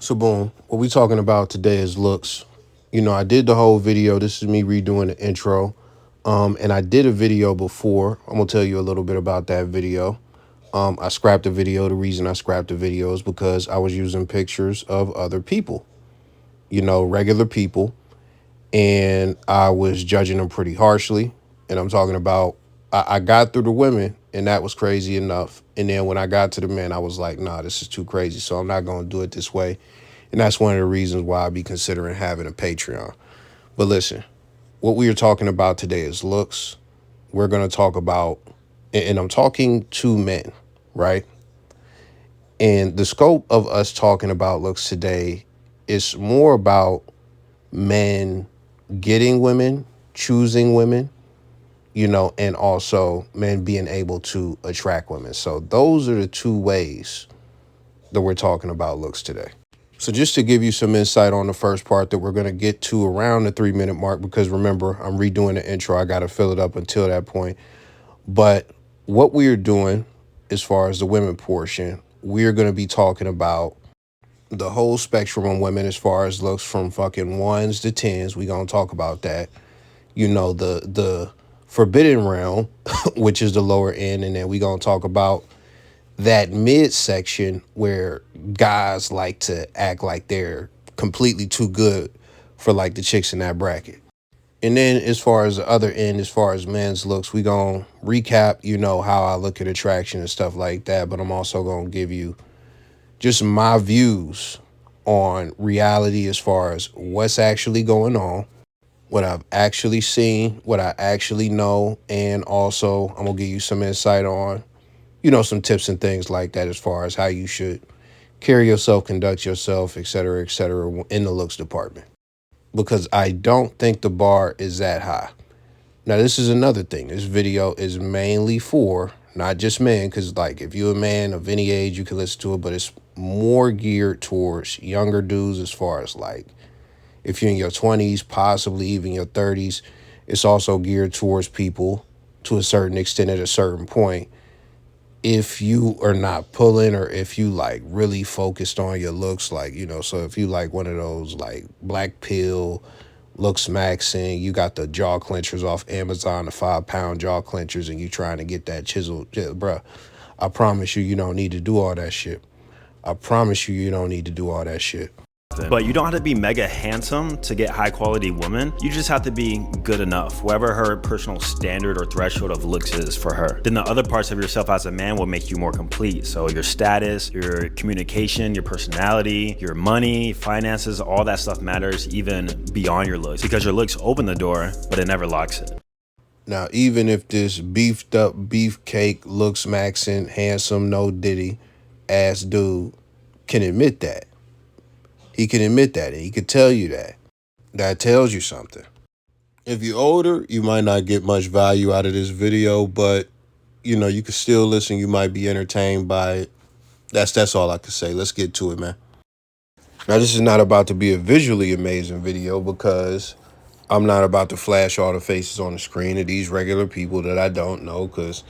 So boom, what we talking about today is looks. I did the whole video. This is me redoing the intro. And I did a video before. I'm gonna tell you a little bit about that video. I scrapped the video. The reason I scrapped the video is because I was using pictures of other people, regular people, and I was judging them pretty harshly. And I'm talking about I got through the women, and that was crazy enough. And then when I got to the men, I was like, nah, this is too crazy. So I'm not gonna do it this way. And that's one of the reasons why I'd be considering having a Patreon. But listen, what we are talking about today is looks. We're going to talk about, and I'm talking to men, right? And the scope of us talking about looks today is more about men getting women, choosing women, and also men being able to attract women. So those are the two ways that we're talking about looks today. So just to give you some insight on the first part that we're going to get to around the 3 minute mark, because remember, I'm redoing the intro. I got to fill it up until that point. But what we are doing as far as the women portion, we're going to be talking about the whole spectrum of women as far as looks from fucking ones to tens. We're going to talk about that. The forbidden realm, which is the lower end. And then we're going to talk about that midsection where guys like to act like they're completely too good for like the chicks in that bracket. And then as far as the other end, as far as men's looks, we gonna recap, how I look at attraction and stuff like that. But I'm also gonna give you just my views on reality as far as what's actually going on, what I've actually seen, what I actually know, and also I'm gonna give you some insight on some tips and things like that as far as how you should carry yourself, conduct yourself, et cetera, in the looks department. Because I don't think the bar is that high. Now, this is another thing. This video is mainly for not just men, because like if you're a man of any age, you can listen to it, but it's more geared towards younger dudes as far as like if you're in your 20s, possibly even your 30s. It's also geared towards people to a certain extent at a certain point if you are not pulling or if you like really focused on your looks, like, so if you like one of those like black pill looks maxing, you got the jaw clenchers off Amazon, the 5 pound jaw clenchers, and you trying to get that chisel, yeah, bruh, I promise you, you don't need to do all that shit. I promise you, you don't need to do all that shit. But you don't have to be mega handsome to get high quality women. You just have to be good enough, whatever her personal standard or threshold of looks is for her. Then the other parts of yourself as a man will make you more complete. So your status, your communication, your personality, your money, finances, all that stuff matters even beyond your looks, because your looks open the door, but it never locks it. Now, even if this beefed up beefcake looks maxing, handsome, no diddy ass dude can admit that, he can admit that, and he could tell you that. That tells you something. If you're older, you might not get much value out of this video, but you can still listen. You might be entertained by it. That's all I can say. Let's get to it, man. Now, this is not about to be a visually amazing video because I'm not about to flash all the faces on the screen of these regular people that I don't know, because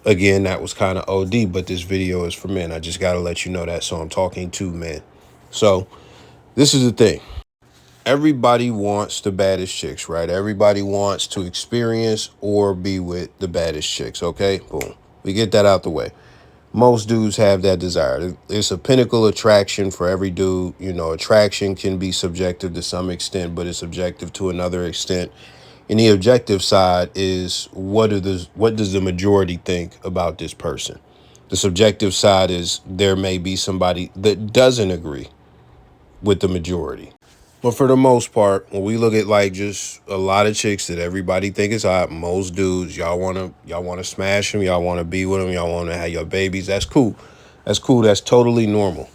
again, that was kind of OD, but this video is for men. I just got to let you know that, so I'm talking to men. So this is the thing. Everybody wants the baddest chicks, right? Everybody wants to experience or be with the baddest chicks, okay? Boom. We get that out the way. Most dudes have that desire. It's a pinnacle attraction for every dude. Attraction can be subjective to some extent, but it's objective to another extent. And the objective side is what does the majority think about this person? The subjective side is there may be somebody that doesn't agree with the majority. But for the most part, when we look at like just a lot of chicks that everybody think is hot, most dudes, y'all wanna smash them, y'all wanna be with them, y'all wanna have your babies. That's cool. That's cool. That's totally normal.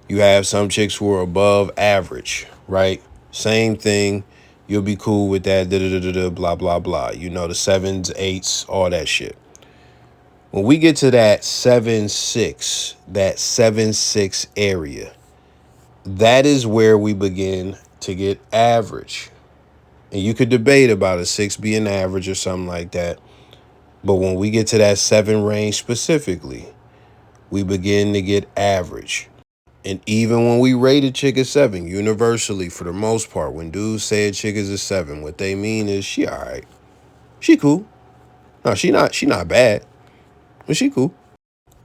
You have some chicks who are above average, right? Same thing. You'll be cool with that. Da da da da. Blah blah blah. The sevens, eights, all that shit. When we get to that 7-6, that 7-6 area, that is where we begin to get average. And you could debate about a 6 being average or something like that. But when we get to that 7 range specifically, we begin to get average. And even when we rate a chick a 7, universally, for the most part, when dudes say a chick is a 7, what they mean is she all right. She cool. No, she not bad, but she cool.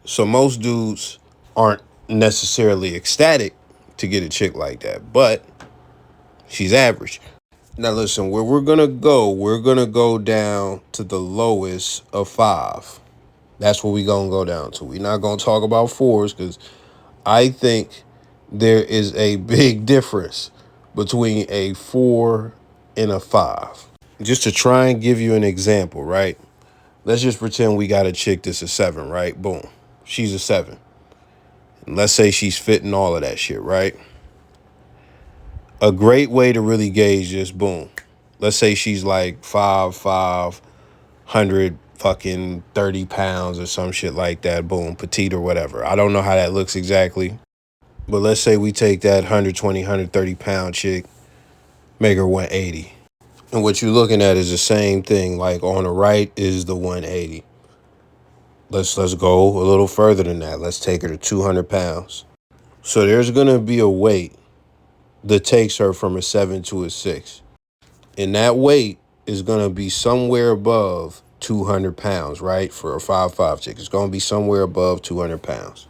So most dudes aren't necessarily ecstatic to get a chick like that, but she's average. Now listen, where we're gonna go down to the lowest of 5. That's what we're gonna go down to. We're not gonna talk about 4s because I think there is a big difference between a 4 and a 5. Just to try and give you an example, right? Let's just pretend we got a chick that's a 7, right? Boom. She's a 7. And let's say she's fitting all of that shit, right? A great way to really gauge this, boom. Let's say she's like 5'5", 100 fucking 30 pounds or some shit like that. Boom, petite or whatever. I don't know how that looks exactly. But let's say we take that 120, 130 pound chick, make her 180. And what you're looking at is the same thing. Like on the right is the 180. Let's go a little further than that. Let's take her to 200 pounds. So there's going to be a weight that takes her from a 7 to a 6. And that weight is going to be somewhere above 200 pounds, right? For a 5'5" chick. It's going to be somewhere above 200 pounds.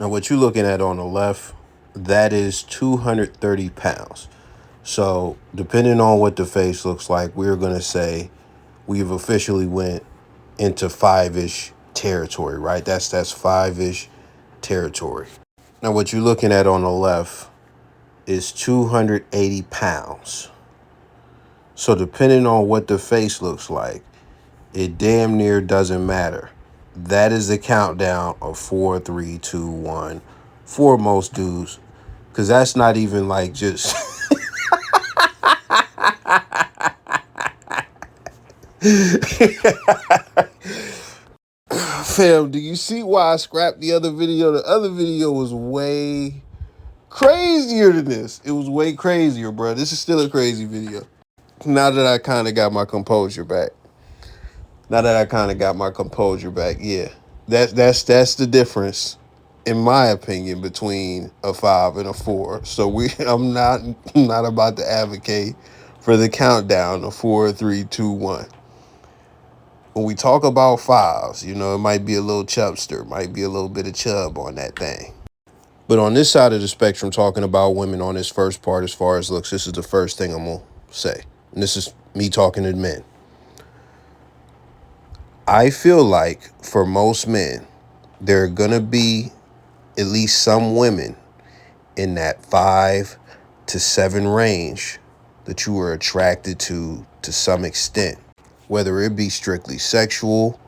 Now, what you're looking at on the left, that is 230 pounds. So depending on what the face looks like, we're going to say we've officially went into 5-ish territory, right? That's 5-ish territory. Now, what you're looking at on the left is 280 pounds. So depending on what the face looks like, it damn near doesn't matter. That is the countdown of 4, 3, 2, 1 for most dudes. Because that's not even like just... Fam, do you see why I scrapped the other video? The other video was way crazier than this. It was way crazier, bro. This is still a crazy video. Now that I kind of got my composure back. Yeah. That's the difference, in my opinion, between a 5 and a 4. So I'm not about to advocate for the countdown of 4, 3, 2, 1. When we talk about 5s, you know, it might be a little chubster, might be a little bit of chub on that thing. But on this side of the spectrum, talking about women on this first part as far as looks, this is the first thing I'm going to say. And this is me talking to men. I feel like for most men, there are going to be at least some women in that 5 to 7 range that you are attracted to some extent. Whether it be strictly sexual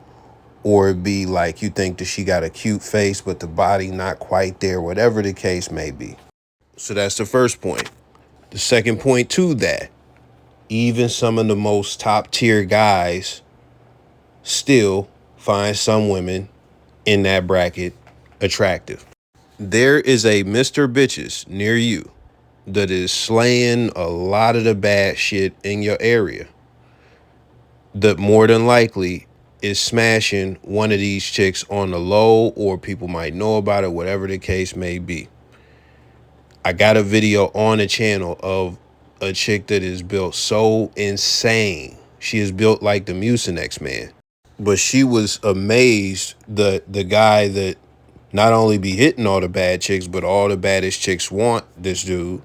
or it be like you think that she got a cute face but the body not quite there, whatever the case may be. So that's the first point. The second point to that, even some of the most top tier guys still find some women in that bracket attractive. There is a Mr. Bitches near you that is slaying a lot of the bad shit in your area that more than likely is smashing one of these chicks on the low, or people might know about it, whatever the case may be. I got a video on the channel of a chick that is built so insane. She is built like the Mucinex Man. But she was amazed that the guy that not only be hitting all the bad chicks, but all the baddest chicks want this dude.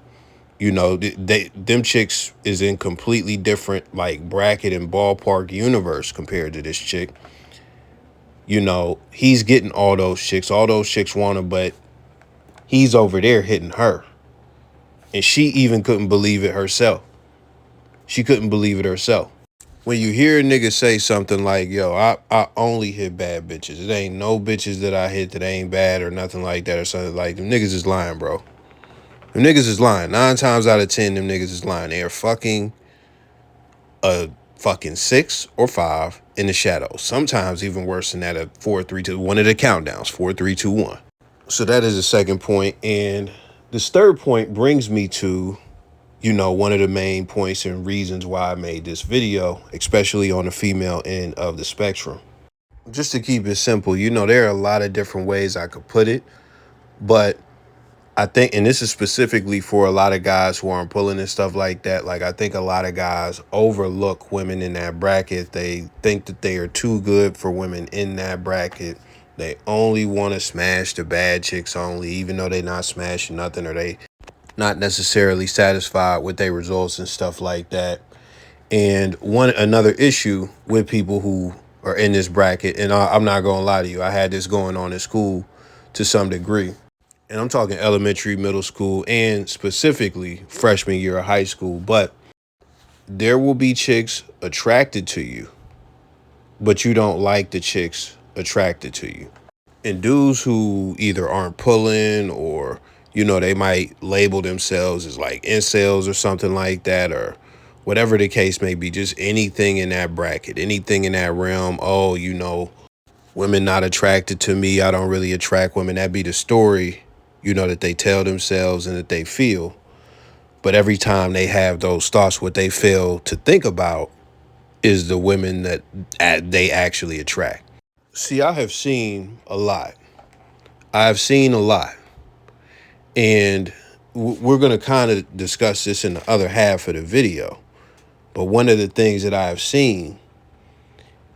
You know, them chicks is in completely different like bracket and ballpark universe compared to this chick. You know, he's getting all those chicks. All those chicks want him, but he's over there hitting her. And she even couldn't believe it herself. When you hear a nigga say something like, yo, I only hit bad bitches. It ain't no bitches that I hit that ain't bad or nothing like that or something like them niggas is lying, bro. Them niggas is lying. 9 times out of 10, them niggas is lying. They are fucking a fucking 6 or 5 in the shadows. Sometimes even worse than that, at 4, 3, 2, 1 of the countdowns, 4, 3, 2, 1. So that is the second point. And this third point brings me to, you know, one of the main points and reasons why I made this video, especially on the female end of the spectrum. Just to keep it simple, you know, there are a lot of different ways I could put it, but I think, and this is specifically for a lot of guys who aren't pulling and stuff like that. Like, I think a lot of guys overlook women in that bracket. They think that they are too good for women in that bracket. They only want to smash the bad chicks only, even though they're not smashing nothing, or they not necessarily satisfied with their results and stuff like that. And another issue with people who are in this bracket, and I'm not gonna lie to you, I had this going on in school to some degree. And I'm talking elementary, middle school, and specifically freshman year of high school. But there will be chicks attracted to you, but you don't like the chicks attracted to you. And dudes who either aren't pulling, or, they might label themselves as like incels or something like that, or whatever the case may be, just anything in that bracket, anything in that realm. Oh, women not attracted to me. I don't really attract women. That be the story, that they tell themselves and that they feel. But every time they have those thoughts, what they fail to think about is the women that they actually attract. See, I have seen a lot. I've seen a lot. And we're going to kind of discuss this in the other half of the video. But one of the things that I've seen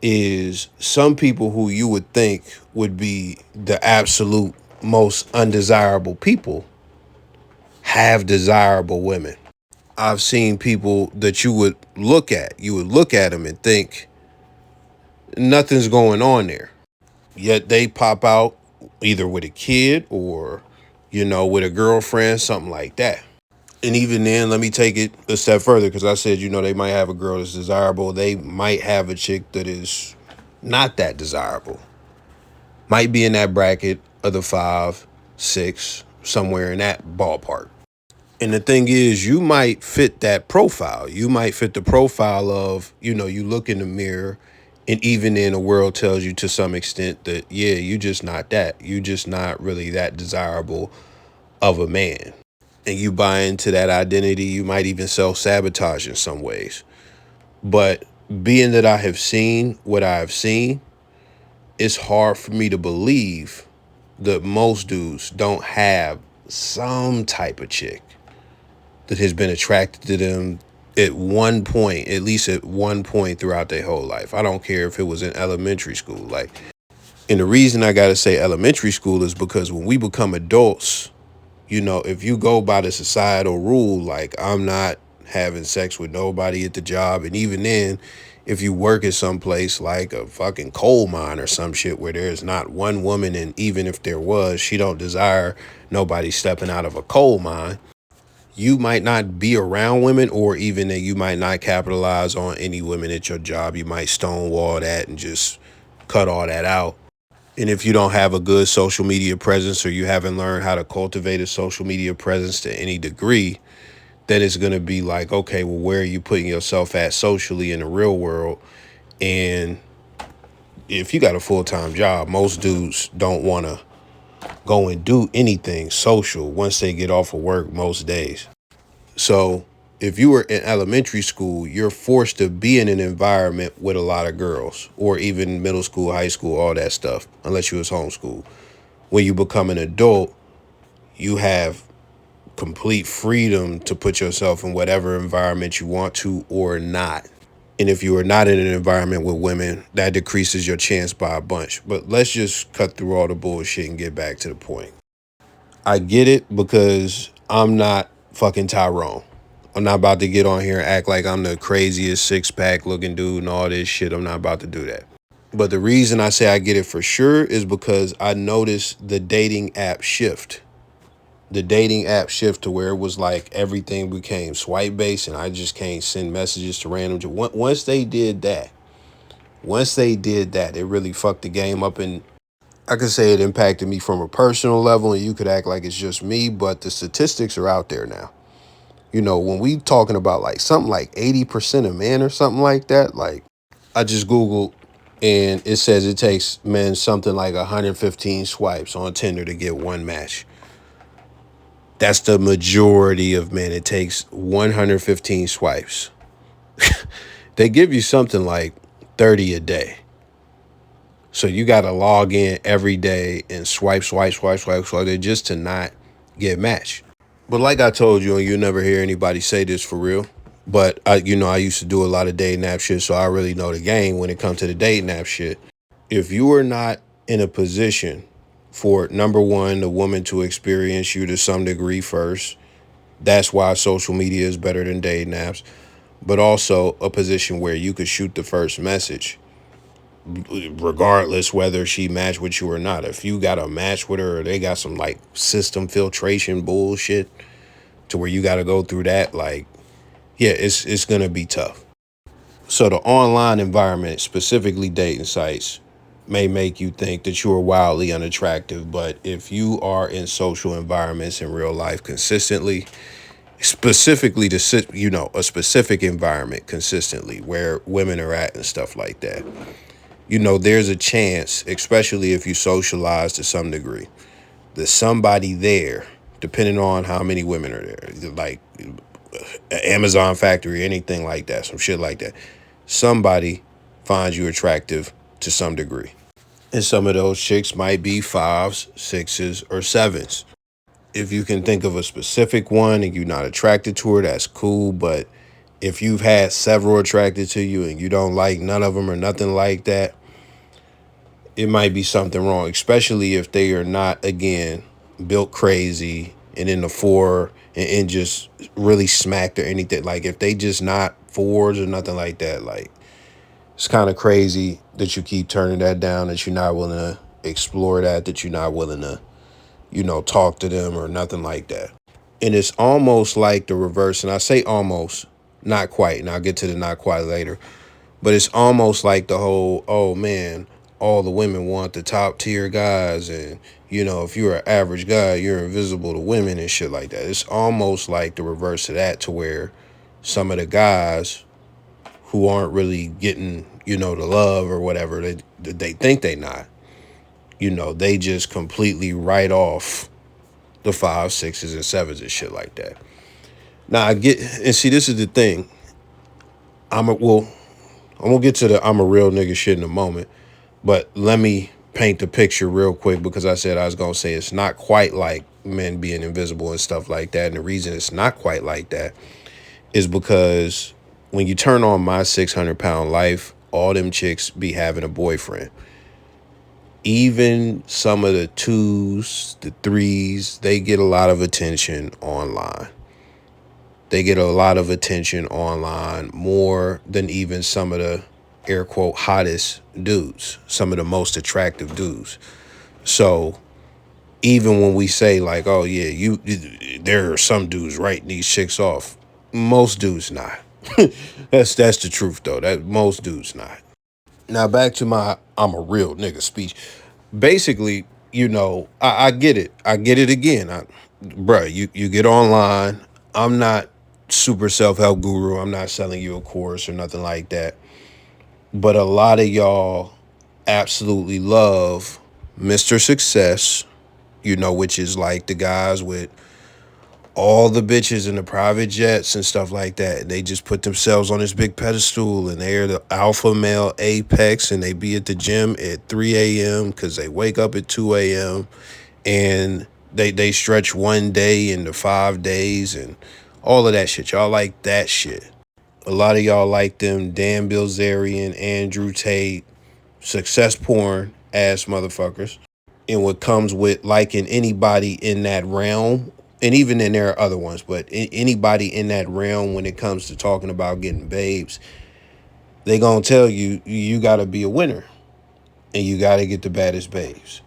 is some people who you would think would be the absolute most undesirable people have desirable women. I've seen people that you would look at them and think nothing's going on there. Yet they pop out either with a kid or, with a girlfriend, something like that. And even then, let me take it a step further, because I said, they might have a girl that's desirable. They might have a chick that is not that desirable. Might be in that bracket of the 5, 6, somewhere in that ballpark. And the thing is, you might fit that profile. You might fit the profile of, you look in the mirror, and even then the world tells you to some extent that, yeah, you just not that. You just not really that desirable of a man. And you buy into that identity. You might even self-sabotage in some ways. But being that I have seen what I have seen, it's hard for me to believe that most dudes don't have some type of chick that has been attracted to them at one point, at least at one point throughout their whole life. I don't care if it was in elementary school. And the reason I got to say elementary school is because when we become adults, if you go by the societal rule, like, I'm not having sex with nobody at the job. And even then, if you work at some place like a fucking coal mine or some shit where there's not one woman, and even if there was, she don't desire nobody stepping out of a coal mine, you might not be around women, or even that you might not capitalize on any women at your job. You might stonewall that and just cut all that out. And if you don't have a good social media presence, or you haven't learned how to cultivate a social media presence to any degree, then it's going to be like, okay, well, where are you putting yourself at socially in the real world? And if you got a full-time job, most dudes don't want to go and do anything social once they get off of work most days. So if you were in elementary school, you're forced to be in an environment with a lot of girls, or even middle school, high school, all that stuff, unless you was homeschooled. When you become an adult, you have complete freedom to put yourself in whatever environment you want to or not. And if you are not in an environment with women, that decreases your chance by a bunch. But let's just cut through all the bullshit and get back to the point. I get it, because I'm not fucking Tyrone. I'm not about to get on here and act like I'm the craziest six-pack looking dude and all this shit. I'm not about to do that. But the reason I say I get it for sure is because I noticed the dating app shift. The dating app shift to where it was like everything became swipe based, and I just can't send messages to random. Once they did that, it really fucked the game up. And I could say it impacted me from a personal level, and you could act like it's just me, but the statistics are out there now. When we talking about like something like 80% of men or something like that, like, I just Googled, and it says it takes men something like 115 swipes on Tinder to get one match. That's the majority of men. It takes 115 swipes. They give you something like 30 a day. So you got to log in every day and swipe just to not get matched. But like I told you, and you never hear anybody say this for real. But I used to do a lot of dating app shit, so I really know the game when it comes to the dating app shit. If you are not in a position for number one, the woman to experience you to some degree first, that's why social media is better than dating apps. But also a position where you could shoot the first message, regardless whether she matched with you or not. If you got a match with her or they got some like system filtration bullshit to where you got to go through that, like, yeah, it's gonna be tough. So the online environment, specifically dating sites, may make you think that you are wildly unattractive, but if you are in social environments in real life consistently, specifically to a specific environment consistently where women are at and stuff like that, there's a chance, especially if you socialize to some degree, that somebody there, depending on how many women are there, like Amazon factory, anything like that, some shit like that, somebody finds you attractive to some degree. And some of those chicks might be fives, sixes, or sevens. If you can think of a specific one and you're not attracted to her, that's cool. But if you've had several attracted to you and you don't like none of them or nothing like that, it might be something wrong, especially if they are not, again, built crazy and in the four and just really smacked or anything. Like if they just not fours or nothing like that, like it's kind of crazy that you keep turning that down, that you're not willing to explore that you're not willing to, talk to them or nothing like that. And it's almost like the reverse. And I say almost, not quite, and I'll get to the not quite later. But it's almost like the whole, oh man, all the women want the top tier guys. And, if you're an average guy, you're invisible to women and shit like that. It's almost like the reverse of that, to where some of the guys who aren't really getting, the love or whatever, they think they not, they just completely write off the five, sixes, and sevens and shit like that. Now I get, and see, this is the thing. I'm gonna get to the I'm a real nigga shit in a moment, but let me paint the picture real quick, because I said I was gonna say it's not quite like men being invisible and stuff like that. And the reason it's not quite like that is because when you turn on My 600 Pound Life, all them chicks be having a boyfriend. Even some of the twos, the threes, they get a lot of attention online. They get a lot of attention online, more than even some of the air quote hottest dudes, some of the most attractive dudes. So even when we say like, oh yeah, there are some dudes writing these chicks off, most dudes not. That's the truth though. That most dudes not. Now back to my I'm a real nigga speech. Basically, I get it. I get it again. Bruh, you get online. I'm not super self-help guru. I'm not selling you a course or nothing like that. But a lot of y'all absolutely love Mr. Success, which is like the guys with all the bitches in the private jets and stuff like that. They just put themselves on this big pedestal and they're the alpha male apex, and they be at the gym at 3 a.m. because they wake up at 2 a.m. and they stretch one day into 5 days and all of that shit. Y'all like that shit. A lot of y'all like them Dan Bilzerian, Andrew Tate, success porn ass motherfuckers. And what comes with liking anybody in that realm, and even then there are other ones, but anybody in that realm when it comes to talking about getting babes, they gonna tell you, you gotta be a winner and you gotta get the baddest babes.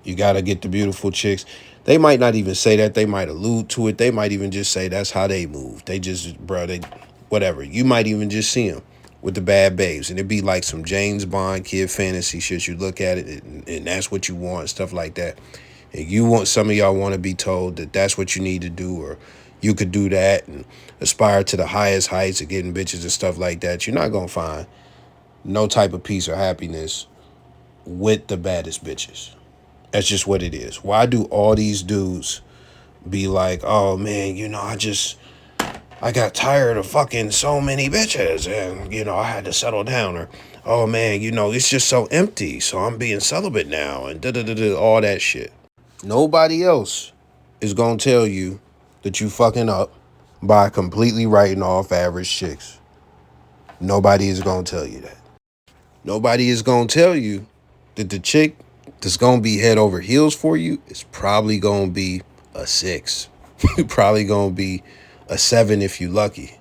You gotta get the beautiful chicks. They might not even say that. They might allude to it. They might even just say that's how they move. They just, whatever. You might even just see them with the bad babes. And it'd be like some James Bond kid fantasy shit. You look at it and that's what you want, stuff like that. And some of y'all want to be told that that's what you need to do, or you could do that and aspire to the highest heights of getting bitches and stuff like that. You're not going to find no type of peace or happiness with the baddest bitches. That's just what it is. Why do all these dudes be like, oh man, I got tired of fucking so many bitches and, I had to settle down, or, oh man, it's just so empty, so I'm being celibate now, and all that shit. Nobody else is going to tell you that you fucking up by completely writing off average chicks. Nobody is going to tell you that. Nobody is going to tell you that the chick that's going to be head over heels for you is probably going to be a 6. Probably going to be a 7 if you lucky.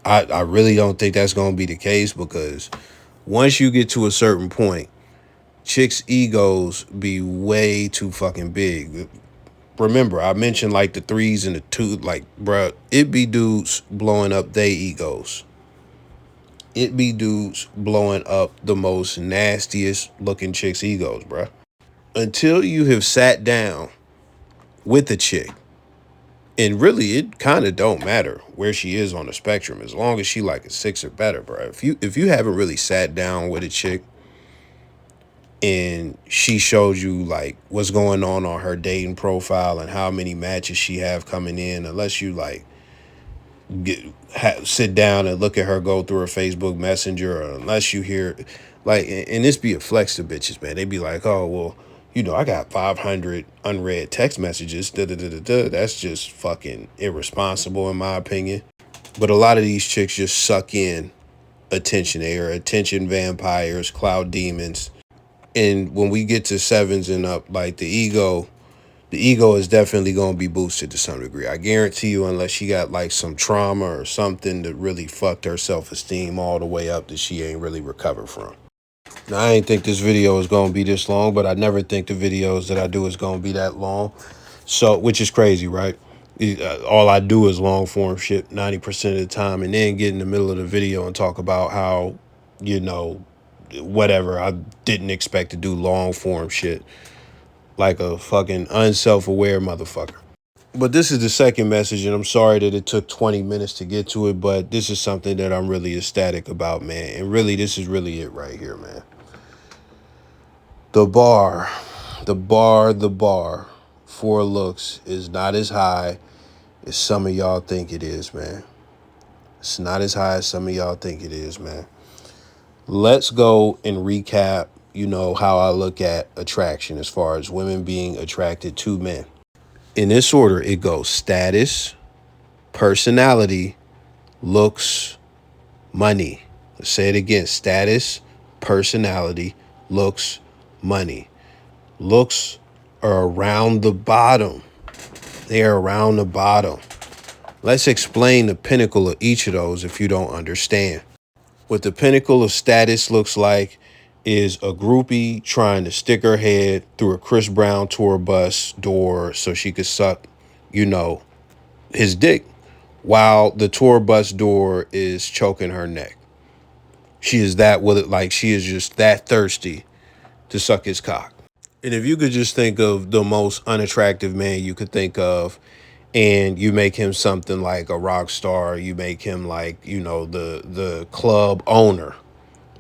I really don't think that's going to be the case, because once you get to a certain point, chicks' egos be way too fucking big. Remember, I mentioned like the 3s and the 2, like, bruh, it be dudes blowing up their egos. It be dudes blowing up the most nastiest looking chicks' egos, bruh. Until you have sat down with a chick, and really it kind of don't matter where she is on the spectrum, as long as she like a 6 or better, bruh. If you haven't really sat down with a chick and she showed you like what's going on her dating profile and how many matches she have coming in, unless you like sit down and look at her go through her Facebook Messenger, or unless you hear like, and this be a flex to bitches, man. They be like, oh well, I got 500 unread text messages. That's just fucking irresponsible in my opinion. But a lot of these chicks just suck in attention. They are attention vampires, cloud demons. And when we get to 7s and up, like the ego is definitely going to be boosted to some degree. I guarantee you, unless she got like some trauma or something that really fucked her self-esteem all the way up that she ain't really recovered from. Now, I ain't think this video is going to be this long, but I never think the videos that I do is going to be that long. So, which is crazy, right? All I do is long form shit 90% of the time, and then get in the middle of the video and talk about how, whatever, I didn't expect to do long form shit like a fucking unself-aware motherfucker. But this is the second message, and I'm sorry that it took 20 minutes to get to it, but this is something that I'm really ecstatic about, man. And really, this is really it right here, man. The bar for looks is not as high as some of y'all think it is, man. It's not as high as some of y'all think it is, man. Let's go and recap, how I look at attraction as far as women being attracted to men. In this order, it goes status, personality, looks, money. Let's say it again. Status, personality, looks, money. Looks are around the bottom. They are around the bottom. Let's explain the pinnacle of each of those if you don't understand. What the pinnacle of status looks like is a groupie trying to stick her head through a Chris Brown tour bus door so she could suck, his dick, while the tour bus door is choking her neck. She is she is just that thirsty to suck his cock. And if you could just think of the most unattractive man you could think of, and you make him something like a rock star, you make him like, the club owner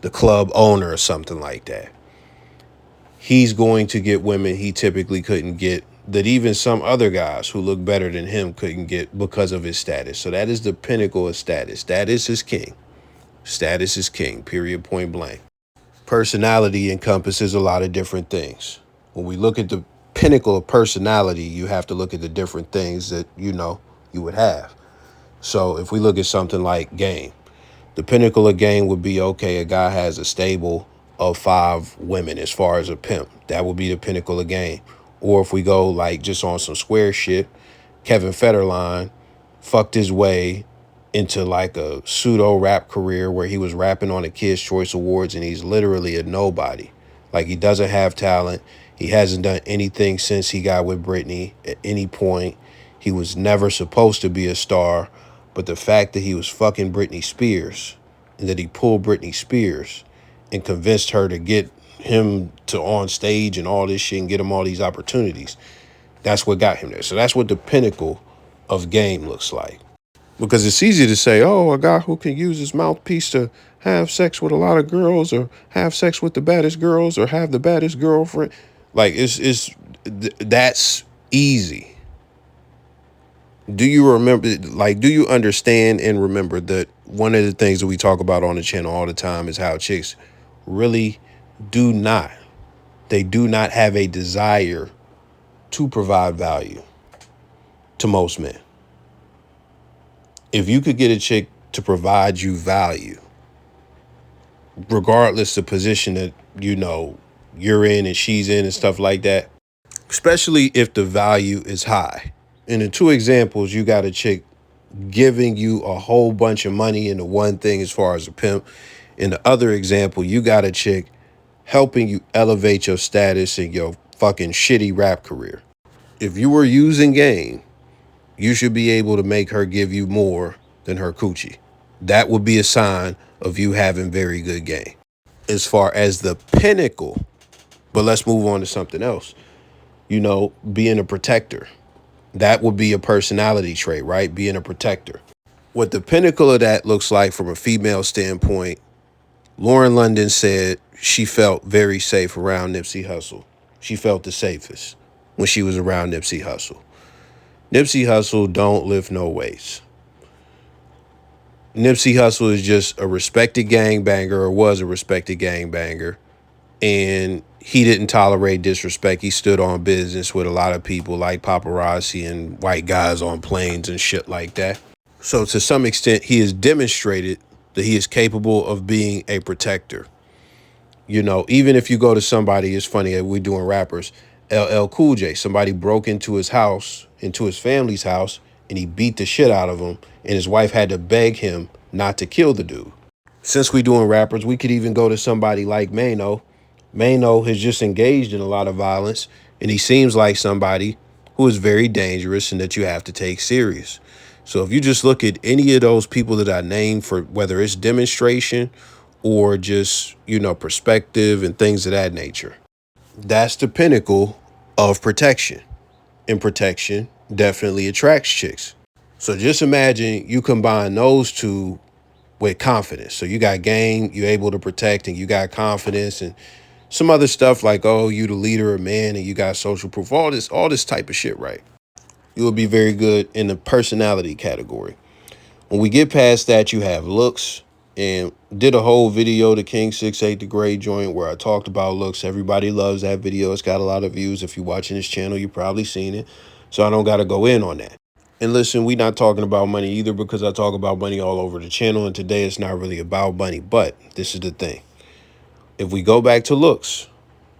or something like that. He's going to get women he typically couldn't get, that even some other guys who look better than him couldn't get because of his status. So that is the pinnacle of status. Status is king. Status is king, period, point blank. Personality encompasses a lot of different things. When we look at the pinnacle of personality, you have to look at the different things that, you would have. So if we look at something like game, the pinnacle of game would be, okay, a guy has a stable of 5 women as far as a pimp. That would be the pinnacle of game. Or if we go like just on some square shit, Kevin Federline fucked his way into like a pseudo rap career where he was rapping on the Kids' Choice Awards, and he's literally a nobody. Like, he doesn't have talent. He hasn't done anything since he got with Britney at any point. He was never supposed to be a star, but the fact that he was fucking Britney Spears and that he pulled Britney Spears and convinced her to get him to on stage and all this shit and get him all these opportunities, that's what got him there. So that's what the pinnacle of game looks like. Because it's easy to say, oh, a guy who can use his mouthpiece to have sex with a lot of girls, or have sex with the baddest girls, or have the baddest girlfriend. Like, that's easy. Do you understand and remember that one of the things that we talk about on the channel all the time is how chicks really do not have a desire to provide value. to most men. If you could get a chick to provide you value, regardless the position that, you're in and she's in and stuff like that, especially if the value is high. In the two examples, you got a chick giving you a whole bunch of money in the one thing as far as a pimp. In the other example, you got a chick helping you elevate your status in your fucking shitty rap career. If you were using game, you should be able to make her give you more than her coochie. That would be a sign of you having very good game. As far as the pinnacle, but let's move on to something else. Being a protector. That would be a personality trait, right? Being a protector. What the pinnacle of that looks like from a female standpoint, Lauren London said she felt very safe around Nipsey Hussle. She felt the safest when she was around Nipsey Hussle. Nipsey Hussle don't lift no weights. Nipsey Hussle is just a respected gangbanger, or was a respected gangbanger, and he didn't tolerate disrespect. He stood on business with a lot of people like paparazzi and white guys on planes and shit like that. So to some extent, he has demonstrated that he is capable of being a protector. Even if you go to somebody, it's funny, we're doing rappers, LL Cool J, somebody broke into his house, into his family's house, and he beat the shit out of him, and his wife had to beg him not to kill the dude. Since we doing rappers, we could even go to somebody like Mano. Mano has just engaged in a lot of violence, and he seems like somebody who is very dangerous and that you have to take serious. So if you just look at any of those people that I named, for whether it's demonstration or just, perspective and things of that nature, that's the pinnacle of protection. And protection definitely attracts chicks. So just imagine you combine those two with confidence. So you got game, you're able to protect, and you got confidence, and some other stuff like, oh, you the leader of man and you got social proof, all this type of shit, right? You will be very good in the personality category. When we get past that, you have looks, and did a whole video, the King 6'8", the gray joint, where I talked about looks. Everybody loves that video. It's got a lot of views. If you're watching this channel, you probably seen it. So I don't got to go in on that. And listen, we not talking about money either, because I talk about money all over the channel. And today it's not really about money. But this is the thing. If we go back to looks,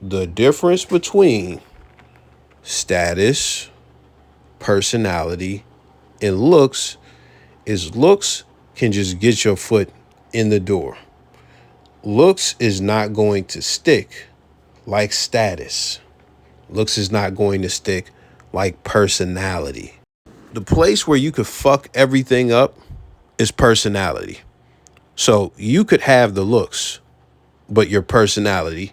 the difference between status, personality, and looks is looks can just get your foot in the door. Looks is not going to stick like status. Looks is not going to stick like personality. The place where you could fuck everything up is personality. So you could have the looks, but your personality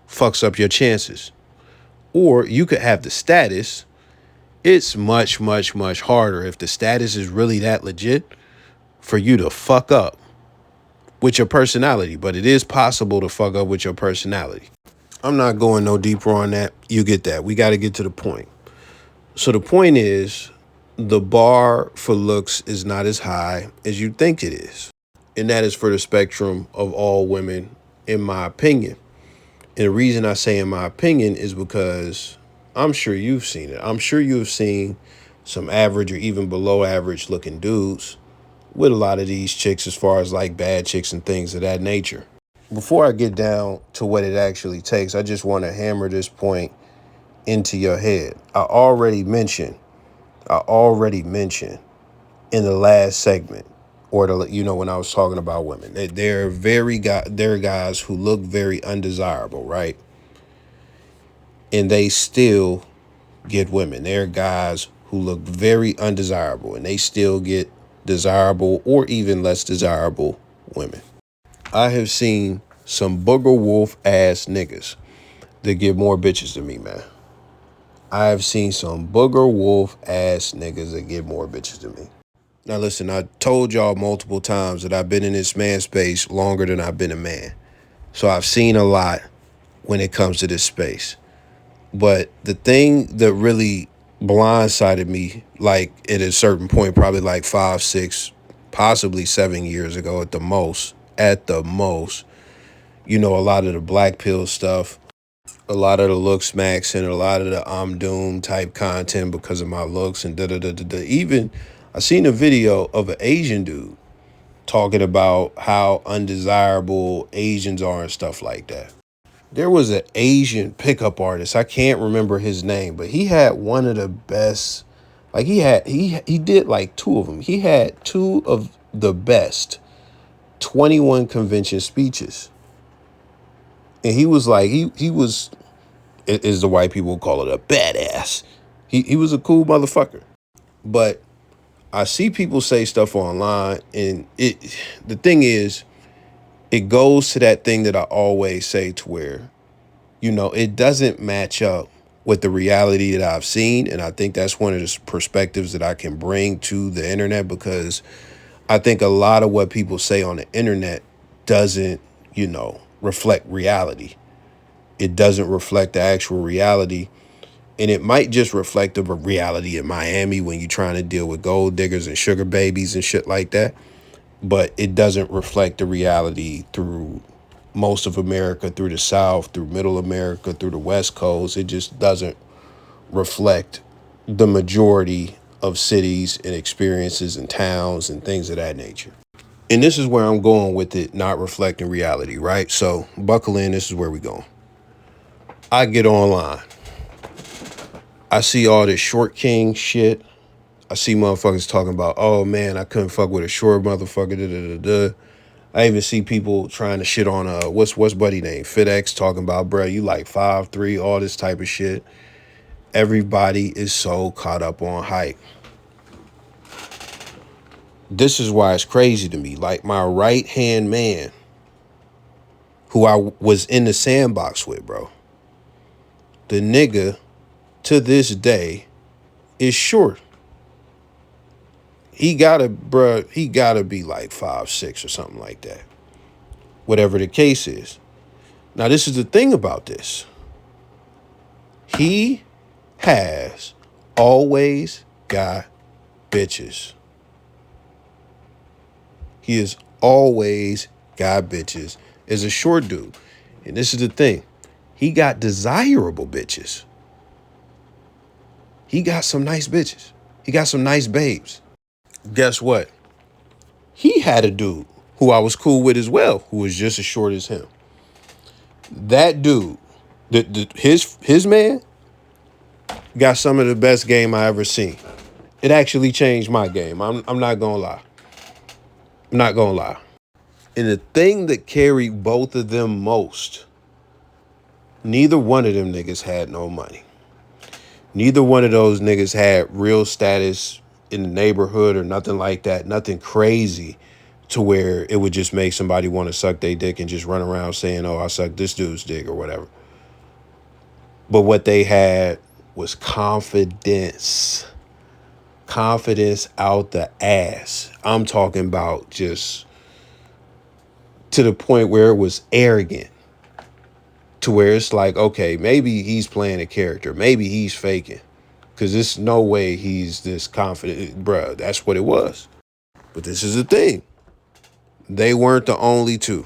fucks up your chances. Or you could have the status. It's much, much, much harder, if the status is really that legit, for you to fuck up with your personality. But it is possible to fuck up with your personality. I'm not going no deeper on that. You get that. We got to get to the point. So the point is, the bar for looks is not as high as you think it is. And that is for the spectrum of all women, in my opinion. And the reason I say in my opinion is because I'm sure you've seen it. I'm sure you've seen some average or even below average looking dudes with a lot of these chicks, as far as like bad chicks and things of that nature. Before I get down to what it actually takes, I just want to hammer this point into your head. I already mentioned in the last segment, or when I was talking about women, they're guys who look very undesirable, right? And they still get women. They're guys who look very undesirable, and they still get desirable or even less desirable women. I have seen some booger wolf ass niggas that get more bitches than me, man. I have seen some booger wolf ass niggas that get more bitches than me. Now listen, I told y'all multiple times that I've been in this man space longer than I've been a man. So I've seen a lot when it comes to this space. But the thing that really blindsided me, like at a certain point, probably like 5, 6, possibly 7 years ago at the most, a lot of the black pill stuff, A lot of the look smacks and a lot of the I'm doomed type content because of my looks and da da da da da. Even I seen a video of an Asian dude talking about how undesirable Asians are and stuff like that. There was an Asian pickup artist. I can't remember his name, but he had one of the best. Like he did like two of them. He had two of the best 21 convention speeches. And he was like he was, as the white people call it, a badass. He was a cool motherfucker. But I see people say stuff online, and the thing is, it goes to that thing that I always say, to where, it doesn't match up with the reality that I've seen. And I think that's one of the perspectives that I can bring to the internet, because I think a lot of what people say on the internet doesn't, reflect reality. It doesn't reflect the actual reality. And it might just reflect the reality in Miami when you're trying to deal with gold diggers and sugar babies and shit like that. But it doesn't reflect the reality through most of America, through the South, through Middle America, through the West Coast. It just doesn't reflect the majority of cities and experiences and towns and things of that nature. And this is where I'm going with it, not reflecting reality, right? So buckle in, this is where we're going. I get online. I see all this short king shit. I see motherfuckers talking about, oh man, I couldn't fuck with a short motherfucker, da da da da. I even see people trying to shit on what's buddy name? FitX, talking about, bro, you like 5'3", all this type of shit. Everybody is so caught up on hype. This is why it's crazy to me. Like my right hand man, who I was in the sandbox with, bro. The nigga to this day is short. He gotta be like 5'6" or something like that. Whatever the case is. Now, this is the thing about this. He has always got bitches. He has always got bitches as a short dude. And this is the thing. He got desirable bitches. He got some nice bitches. He got some nice babes. Guess what? He had a dude who I was cool with as well, who was just as short as him. That dude, his man, got some of the best game I ever seen. It actually changed my game. I'm not gonna lie. I'm not gonna lie. And the thing that carried both of them most, neither one of them niggas had no money. Neither one of those niggas had real status in the neighborhood or nothing like that. Nothing crazy to where it would just make somebody want to suck their dick and just run around saying, oh, I sucked this dude's dick or whatever. But what they had was confidence. Confidence out the ass. I'm talking about just to the point where it was arrogant. To where it's like, okay, maybe he's playing a character. Maybe he's faking. Because there's no way he's this confident. Bruh, that's what it was. But this is the thing. They weren't the only two.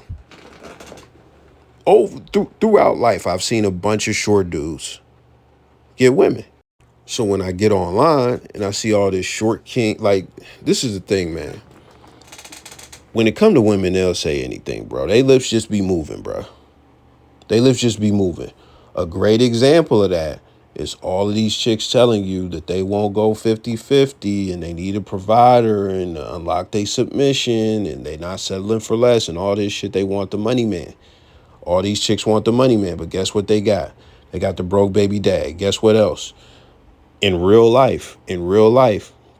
Throughout life, I've seen a bunch of short dudes get women. So when I get online and I see all this short king, like, this is the thing, man. When it come to women, they'll say anything, bro. They lips just be moving, bro. They lips just be moving. A great example of that is all of these chicks telling you that they won't go 50-50 and they need a provider and unlock their submission and they not settling for less and all this shit. They want the money man. All these chicks want the money man, but guess what they got? They got the broke baby dad. Guess what else? In real life,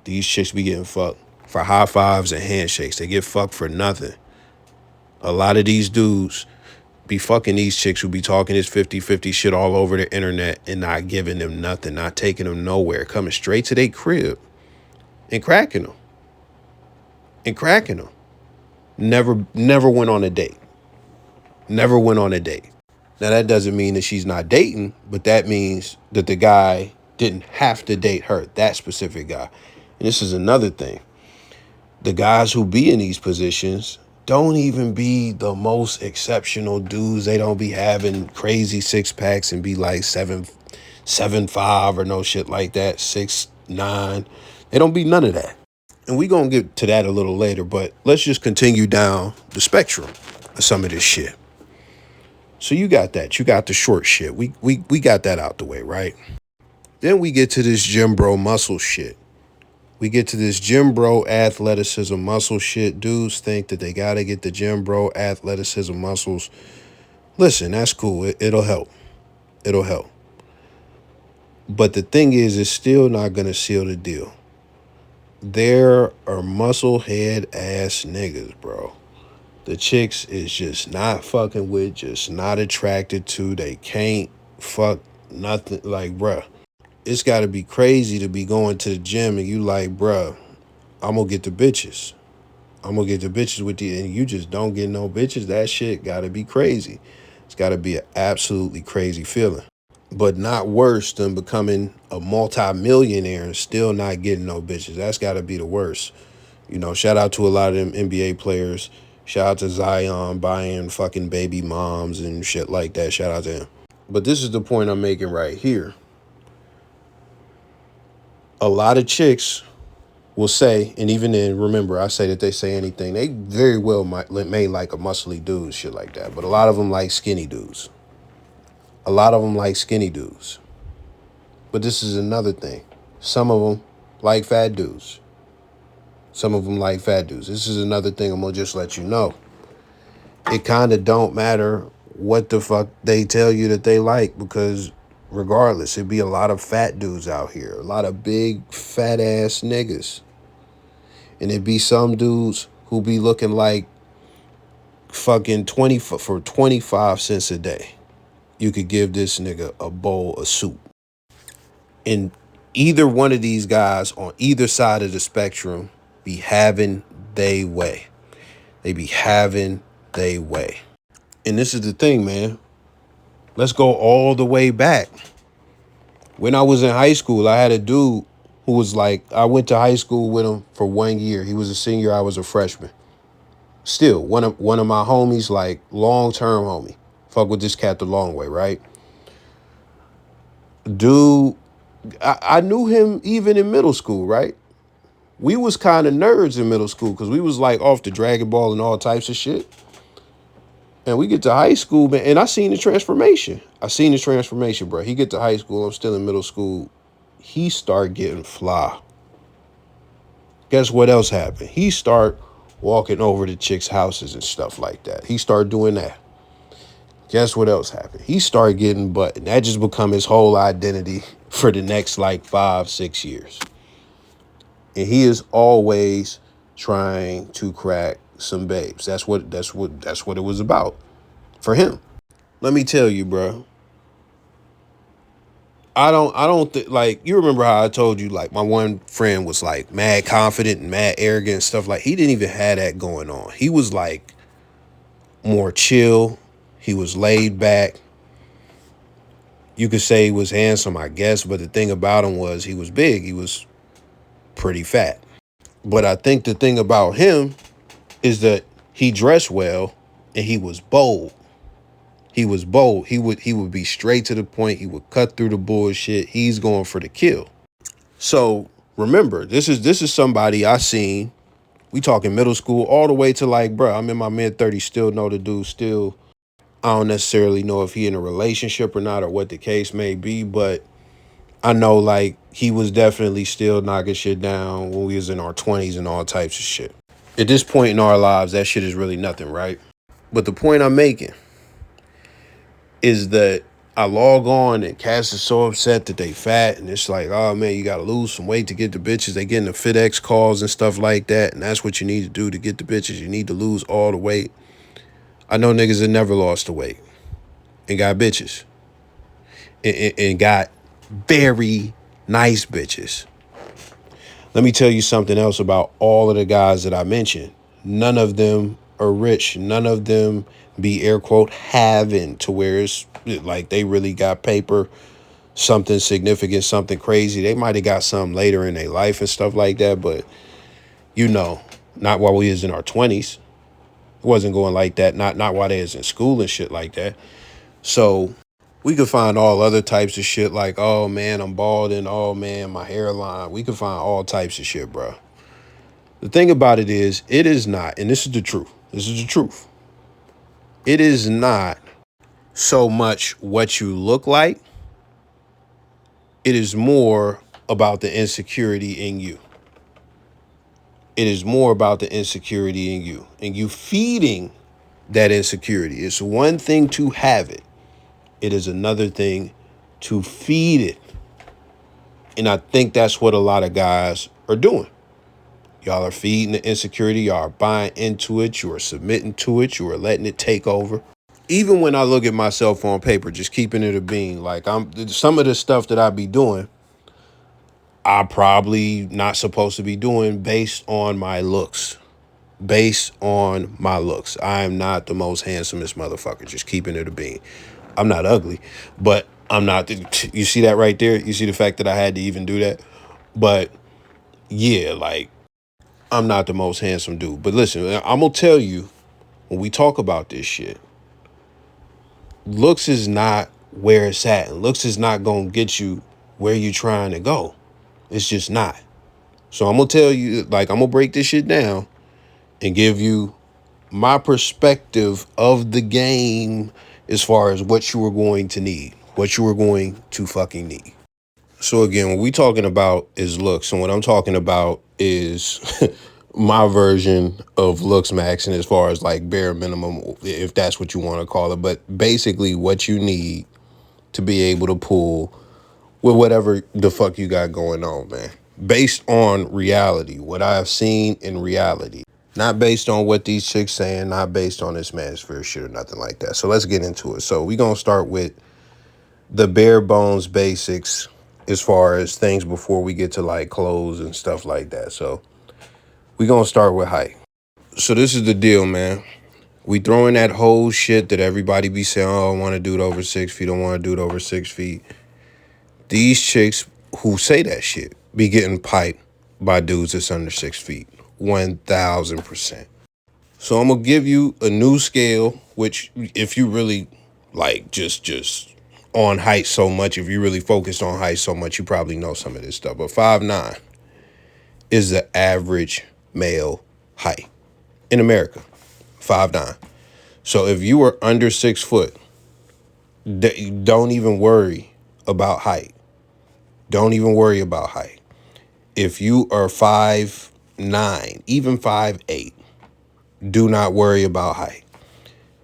these chicks be getting fucked for high fives and handshakes. They get fucked for nothing. A lot of these dudes be fucking these chicks who be talking this 50-50 shit all over the internet and not giving them nothing, not taking them nowhere, coming straight to their crib and cracking them. Never went on a date. Never went on a date. Now, that doesn't mean that she's not dating, but that means that the guy didn't have to date her, that specific guy. And this is another thing. The guys who be in these positions, don't even be the most exceptional dudes. They don't be having crazy six packs and be like 7'5" or no shit like that, 6'9". They don't be none of that. And we gonna get to that a little later, but let's just continue down the spectrum of some of this shit. So you got that. You got the short shit. We got that out the way, right? Then we get to this gym bro muscle shit. We get to this gym bro athleticism muscle shit. Dudes think that they gotta get the gym bro athleticism muscles. Listen, that's cool. It'll help. It'll help. But the thing is, it's still not gonna seal the deal. There are muscle head ass niggas, bro. The chicks is just not fucking with, just not attracted to. They can't fuck nothing. Like, bruh, it's got to be crazy to be going to the gym and you like, bruh, I'm going to get the bitches. I'm going to get the bitches with you, and you just don't get no bitches. That shit got to be crazy. It's got to be an absolutely crazy feeling. But not worse than becoming a multi-millionaire and still not getting no bitches. That's got to be the worst. You know, shout out to a lot of them NBA players. Shout out to Zion buying fucking baby moms and shit like that. Shout out to him. But this is the point I'm making right here. A lot of chicks will say, and even then, remember, I say that they say anything. They very well may like a muscly dude, shit like that. But a lot of them like skinny dudes. A lot of them like skinny dudes. But this is another thing. Some of them like fat dudes. Some of them like fat dudes. This is another thing I'm going to just let you know. It kind of don't matter what the fuck they tell you that they like, because regardless, it'd be a lot of fat dudes out here. A lot of big, fat ass niggas. And it'd be some dudes who be looking like fucking 20 for 25 cents a day. You could give this nigga a bowl of soup. And either one of these guys on either side of the spectrum be having they way. They be having they way. And this is the thing, man. Let's go all the way back. When I was in high school, I had a dude who was like, I went to high school with him for 1 year. He was a senior, I was a freshman. Still, one of my homies, like long-term homie. Fuck with this cat the long way, right? Dude, I knew him even in middle school, right? We was kind of nerds in middle school because we was like off the Dragon Ball and all types of shit. And we get to high school, man, and I seen the transformation. Bro. He get to high school, I'm still in middle school. He start getting fly. Guess what else happened? He start walking over to chicks' houses and stuff like that. He start doing that. Guess what else happened? He started getting butt, and that just become his whole identity for the next like 5-6 years. And he is always trying to crack some babes. That's what it was about for him. Let me tell you, bro. I don't think, like, you remember how I told you, like, my one friend was like mad confident and mad arrogant and stuff. Like, he didn't even have that going on. He was like more chill. He was laid back. You could say he was handsome, I guess, but the thing about him was he was big. He was pretty fat. But I think the thing about him is that he dressed well and he was bold. He was bold. He would be straight to the point. He would cut through the bullshit. He's going for the kill. So remember, this is somebody I seen. We talking middle school all the way to like, bro, I'm in my mid-30s, still know the dude, still. I don't necessarily know if he in a relationship or not or what the case may be, but I know like he was definitely still knocking shit down when we was in our 20s and all types of shit. At this point in our lives, that shit is really nothing, right? But the point I'm making is that I log on and cats is so upset that they fat, and it's like, oh man, you gotta lose some weight to get the bitches. They getting the FedEx calls and stuff like that, and that's what you need to do to get the bitches. You need to lose all the weight. I know niggas that never lost the weight and got bitches and got very nice bitches. Let me tell you something else about all of the guys that I mentioned. None of them are rich. None of them be air quote having to where it's like they really got paper, something significant, something crazy. They might have got something later in their life and stuff like that, but you know, not while we was in our 20s. It wasn't going like that. Not while they was in school and shit like that. So we could find all other types of shit like, oh man, I'm balding. Oh man, my hairline. We could find all types of shit, bro. The thing about it is not, and this is the truth. This is the truth. It is not so much what you look like. It is more about the insecurity in you. It is more about the insecurity in you and you feeding that insecurity. It's one thing to have it. It is another thing to feed it. And I think that's what a lot of guys are doing. Y'all are feeding the insecurity. Y'all are buying into it. You are submitting to it. You are letting it take over. Even when I look at myself on paper, just keeping it a bean, like some of the stuff that I be doing, I'm probably not supposed to be doing based on my looks. Based on my looks. I am not the most handsomest motherfucker, just keeping it a bean. I'm not ugly, but I'm not. You see that right there? You see the fact that I had to even do that? But yeah, like, I'm not the most handsome dude. But listen, I'm going to tell you, when we talk about this shit, looks is not where it's at. And looks is not going to get you where you're trying to go. It's just not. So I'm going to tell you, like, I'm going to break this shit down and give you my perspective of the game as far as what you are going to need, what you are going to fucking need. So again, what we talking about is looks, and what I'm talking about is my version of looks maxing as far as like bare minimum, if that's what you want to call it. But basically what you need to be able to pull with whatever the fuck you got going on, man. Based on reality, what I have seen in reality. Not based on what these chicks saying, not based on this manosphere shit or nothing like that. So let's get into it. So we're going to start with the bare bones basics as far as things before we get to like clothes and stuff like that. So we're going to start with height. So this is the deal, man. We throwing that whole shit that everybody be saying, oh, I want to do it over 6 feet. I want to do it over 6 feet. These chicks who say that shit be getting piped by dudes that's under 6 feet. 1,000%. So I'm gonna give you a new scale, which if you really like just on height so much, if you really focused on height so much, you probably know some of this stuff. But 5'9" is the average male height in America. 5'9". So if you are under 6 foot, don't even worry about height. Don't even worry about height. If you are 5'9", even 5'8", do not worry about height.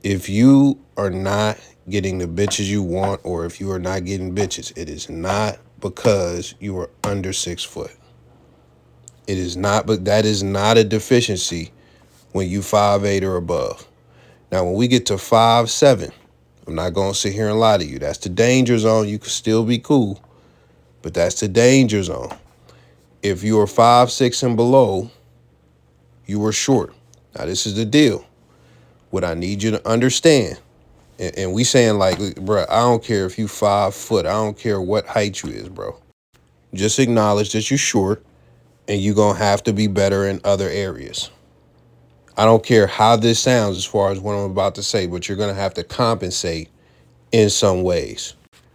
If you are not getting the bitches you want, or if you are not getting bitches, it is not because you are under 6 foot. It is not, but that is not a deficiency when you 5'8" or above. Now, when we get to 5'7", I'm not going to sit here and lie to you. That's the danger zone. You can still be cool, but that's the danger zone. If you are 5'6" and below, you are short. Now, this is the deal. What I need you to understand, and we saying like, bro, I don't care if you 5 foot. I don't care what height you is, bro. Just acknowledge that you're short and you're going to have to be better in other areas. I don't care how this sounds as far as what I'm about to say, but you're going to have to compensate in some ways.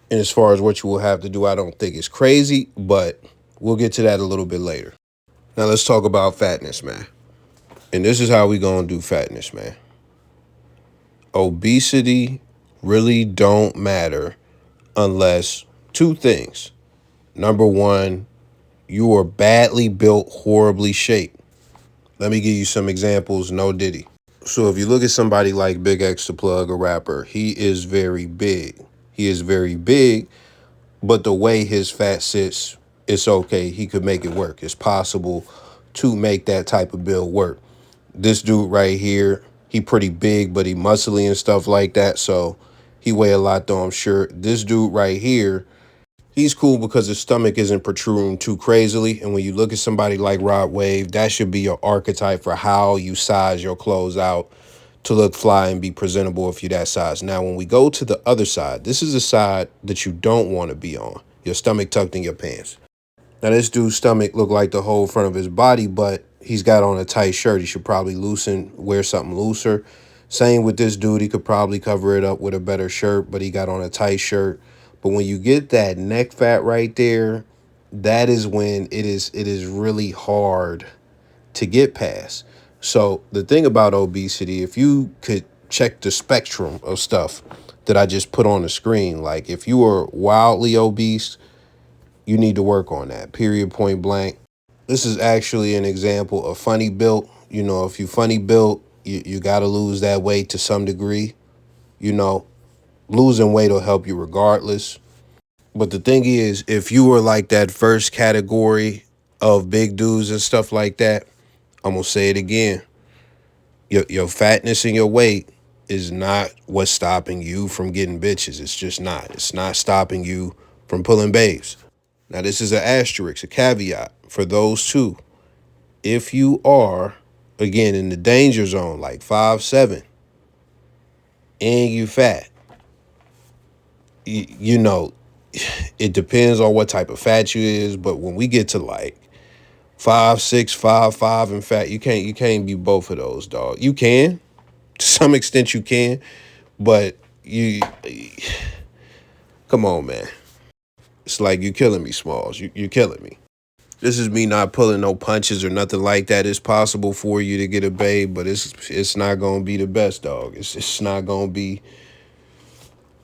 And as far as what you will have to do, I don't think it's crazy, but we'll get to that a little bit later. Now let's talk about fatness, man. And this is how we going to do fatness, man. Obesity really don't matter unless two things. Number one, you are badly built, horribly shaped. Let me give you some examples, no diddy. So if you look at somebody like Big X the Plug, a rapper, he is very big. He is very big, but the way his fat sits, it's okay. He could make it work. It's possible to make that type of build work. This dude right here, he pretty big, but he muscly and stuff like that. So he weigh a lot though, I'm sure. This dude right here, he's cool because his stomach isn't protruding too crazily. And when you look at somebody like Rod Wave, that should be your archetype for how you size your clothes out to look fly and be presentable if you're that size. Now, when we go to the other side, this is the side that you don't want to be on. Your stomach tucked in your pants. Now, this dude's stomach looked like the whole front of his body, but he's got on a tight shirt. He should probably wear something looser. Same with this dude. He could probably cover it up with a better shirt, but he got on a tight shirt. But when you get that neck fat right there, that is when it is really hard to get past. So the thing about obesity, if you could check the spectrum of stuff that I just put on the screen, like if you are wildly obese, you need to work on that. Period, point blank. This is actually an example of funny built. You know, if you funny built, you got to lose that weight to some degree. You know, losing weight will help you regardless. But the thing is, if you were like that first category of big dudes and stuff like that, I'm going to say it again. Your fatness and your weight is not what's stopping you from getting bitches. It's just not. It's not stopping you from pulling babes. Now, this is an asterisk, a caveat for those two. If you are, again, in the danger zone, like 5'7", and you fat, you know, it depends on what type of fat you is. But when we get to like 5'6", 5'5", and fat, you can't be both of those, dog. You can, to some extent, you can, but you, come on, man. It's like you killing me, Smalls. You're killing me. This is me not pulling no punches or nothing like that. It's possible for you to get a babe, but it's not gonna be the best, dog. It's not gonna be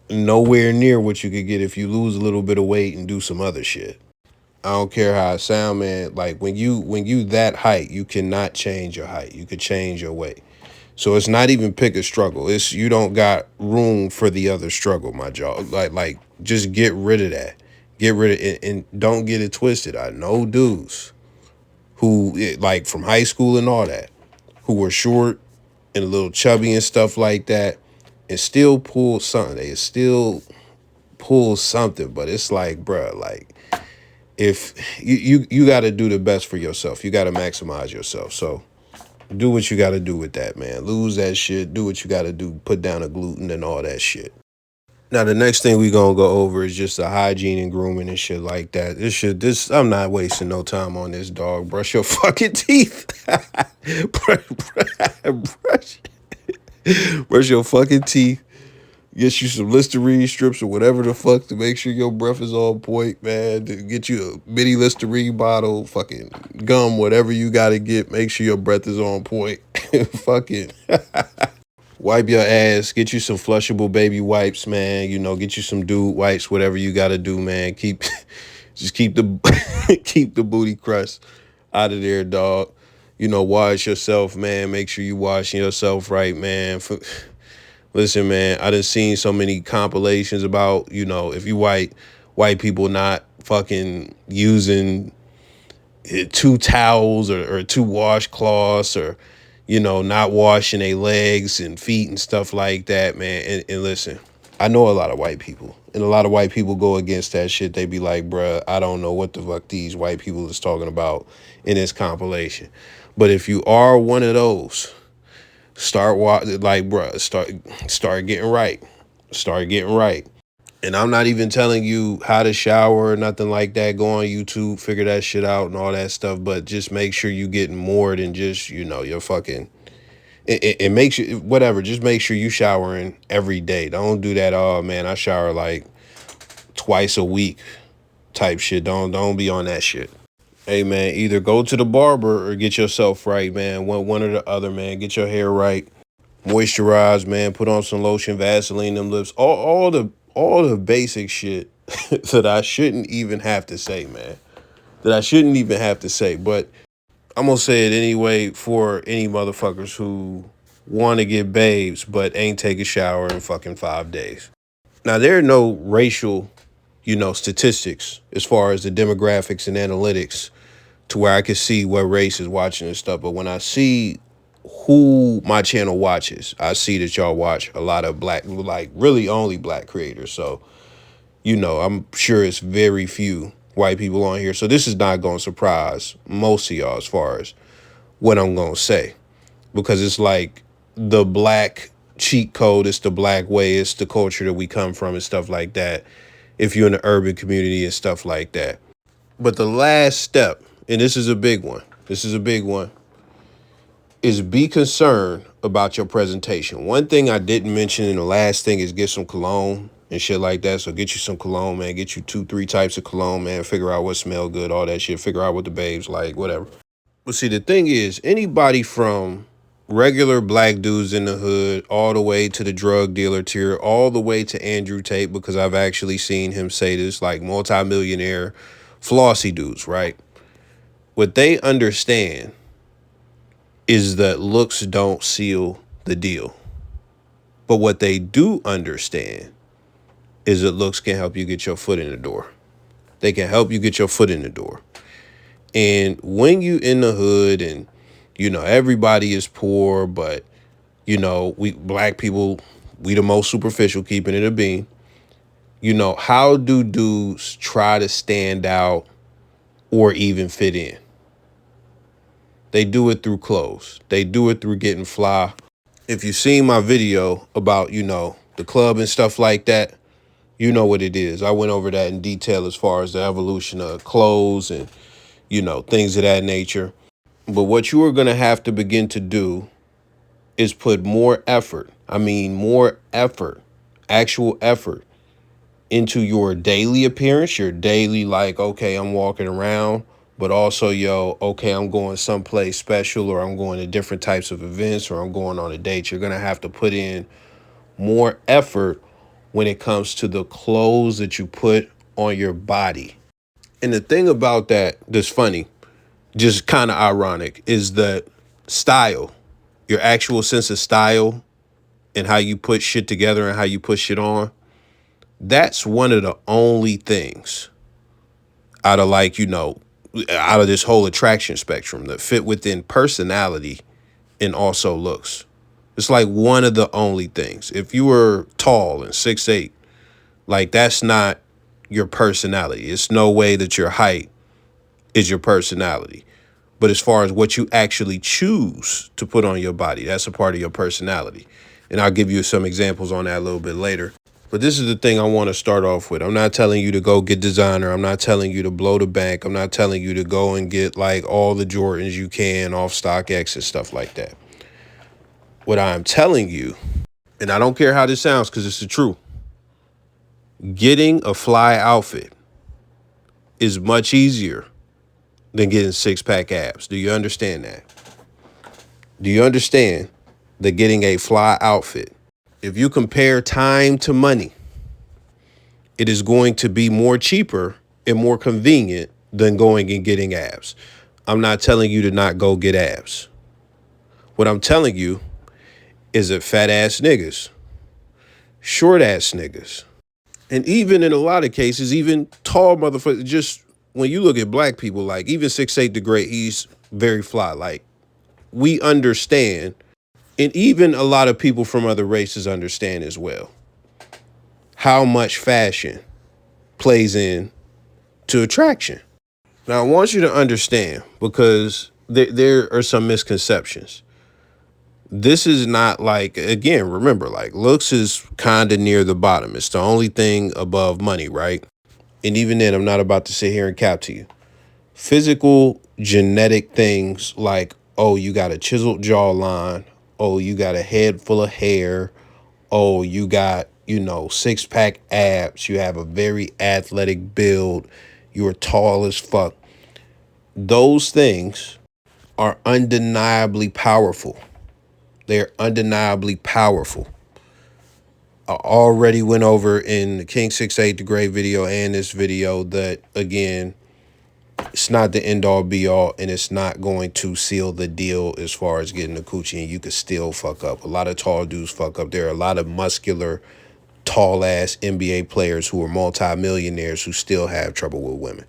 nowhere near what you could get if you lose a little bit of weight and do some other shit. I don't care how it sound, man. Like when you that height, you cannot change your height. You could change your weight. So it's not even pick a struggle. It's you don't got room for the other struggle, my jaw. Like just get rid of that. Get rid of it and don't get it twisted. I know dudes who like from high school and all that, who were short and a little chubby and stuff like that, and still pull something. They still pull something, but it's like, bruh, like if you got to do the best for yourself, you got to maximize yourself. So do what you got to do with that, man. Lose that shit. Do what you got to do. Put down the gluten and all that shit. Now, the next thing we going to go over is just the hygiene and grooming and shit like that. I'm not wasting no time on this, dog. Brush your fucking teeth. brush, brush your fucking teeth. Get you some Listerine strips or whatever the fuck to make sure your breath is on point, man. To get you a mini Listerine bottle, fucking gum, whatever you got to get. Make sure your breath is on point. Fucking wipe your ass. Get you some flushable baby wipes, man. You know, get you some dude wipes, whatever you got to do, man. Just keep the keep the booty crust out of there, dog. You know, wash yourself, man. Make sure you washing yourself right, man. Listen, man, I done seen so many compilations about, you know, if you white people not fucking using two towels or two washcloths or, you know, not washing their legs and feet and stuff like that, man. And listen, I know a lot of white people, and a lot of white people go against that shit. They be like, bruh, I don't know what the fuck these white people is talking about in this compilation. But if you are one of those, start getting right. Start getting right. And I'm not even telling you how to shower or nothing like that. Go on YouTube, figure that shit out and all that stuff. But just make sure you getting more than just, you know, your fucking. It makes you whatever. Just make sure you showering every day. Don't do that. Oh man, I shower like twice a week type shit. Don't be on that shit. Hey man, either go to the barber or get yourself right, man. One or the other, man. Get your hair right, moisturize, man. Put on some lotion, Vaseline them lips. All the basic shit that I shouldn't even have to say, man. That I shouldn't even have to say, but I'm gonna say it anyway for any motherfuckers who want to get babes but ain't take a shower in fucking 5 days. Now there are no racial, you know, statistics as far as the demographics and analytics to where I can see what race is watching and stuff. But when I see who my channel watches, I see that y'all watch a lot of black, like really only black creators. So, you know, I'm sure it's very few white people on here. So this is not going to surprise most of y'all as far as what I'm going to say. Because it's like the black cheat code, it's the black way, it's the culture that we come from and stuff like that. If you're in the urban community and stuff like that. But the last step, and this is a big one. This is a big one. is be concerned about your presentation. One thing I didn't mention in the last thing is get some cologne and shit like that. So get you some cologne, man. Get you 2-3 types of cologne, man. Figure out what smell good, all that shit. Figure out what the babes like, whatever. But see, the thing is, anybody from regular black dudes in the hood all the way to the drug dealer tier, all the way to Andrew Tate, because I've actually seen him say this, like multimillionaire flossy dudes, right? What they understand is that looks don't seal the deal. But what they do understand is that looks can help you get your foot in the door. They can help you get your foot in the door. And when you in the hood and, you know, everybody is poor, but, you know, we black people, we the most superficial, keeping it a bean. You know, how do dudes try to stand out or even fit in? They do it through clothes. They do it through getting fly. If you've seen my video about, you know, the club and stuff like that, you know what it is. I went over that in detail as far as the evolution of clothes and, you know, things of that nature. But what you are going to have to begin to do is put more effort. I mean, more effort, actual effort into your daily appearance, your daily, like, okay, I'm walking around, but also, yo, okay, I'm going someplace special, or I'm going to different types of events, or I'm going on a date. You're going to have to put in more effort when it comes to the clothes that you put on your body. And the thing about that that's funny, just kind of ironic, is that style, your actual sense of style and how you put shit together and how you put shit on, that's one of the only things out of, like, you know, out of this whole attraction spectrum that fit within personality and also looks. It's like one of the only things. If you were tall and 6'8", like, that's not your personality. It's no way that your height is your personality. But as far as what you actually choose to put on your body, that's a part of your personality. And I'll give you some examples on that a little bit later. But this is the thing I want to start off with. I'm not telling you to go get designer. I'm not telling you to blow the bank. I'm not telling you to go and get, like, all the Jordans you can off StockX and stuff like that. What I'm telling you, and I don't care how this sounds because it's the truth, getting a fly outfit is much easier than getting six-pack abs. Do you understand that? Do you understand that getting a fly outfit, if you compare time to money, it is going to be more cheaper and more convenient than going and getting abs. I'm not telling you to not go get abs. What I'm telling you is that fat ass niggas, short ass niggas, and even in a lot of cases, even tall motherfuckers, just when you look at black people, like even 6'8" DeGray, he's very fly. Like, we understand, and even a lot of people from other races understand as well, how much fashion plays in to attraction. Now, I want you to understand, because there are some misconceptions. This is not like, again, remember, like, looks is kind of near the bottom. It's the only thing above money, right? And even then, I'm not about to sit here and cap to you. Physical, genetic things like, oh, you got a chiseled jawline. Oh, you got a head full of hair. Oh, you got, you know, six-pack abs. You have a very athletic build. You're tall as fuck. Those things are undeniably powerful. They're undeniably powerful. I already went over in the King 6'8" DeGray video and this video that, again, it's not the end all be all, and it's not going to seal the deal as far as getting the coochie, and you could still fuck up. A lot of tall dudes fuck up. There are a lot of muscular, tall ass NBA players who are multimillionaires who still have trouble with women.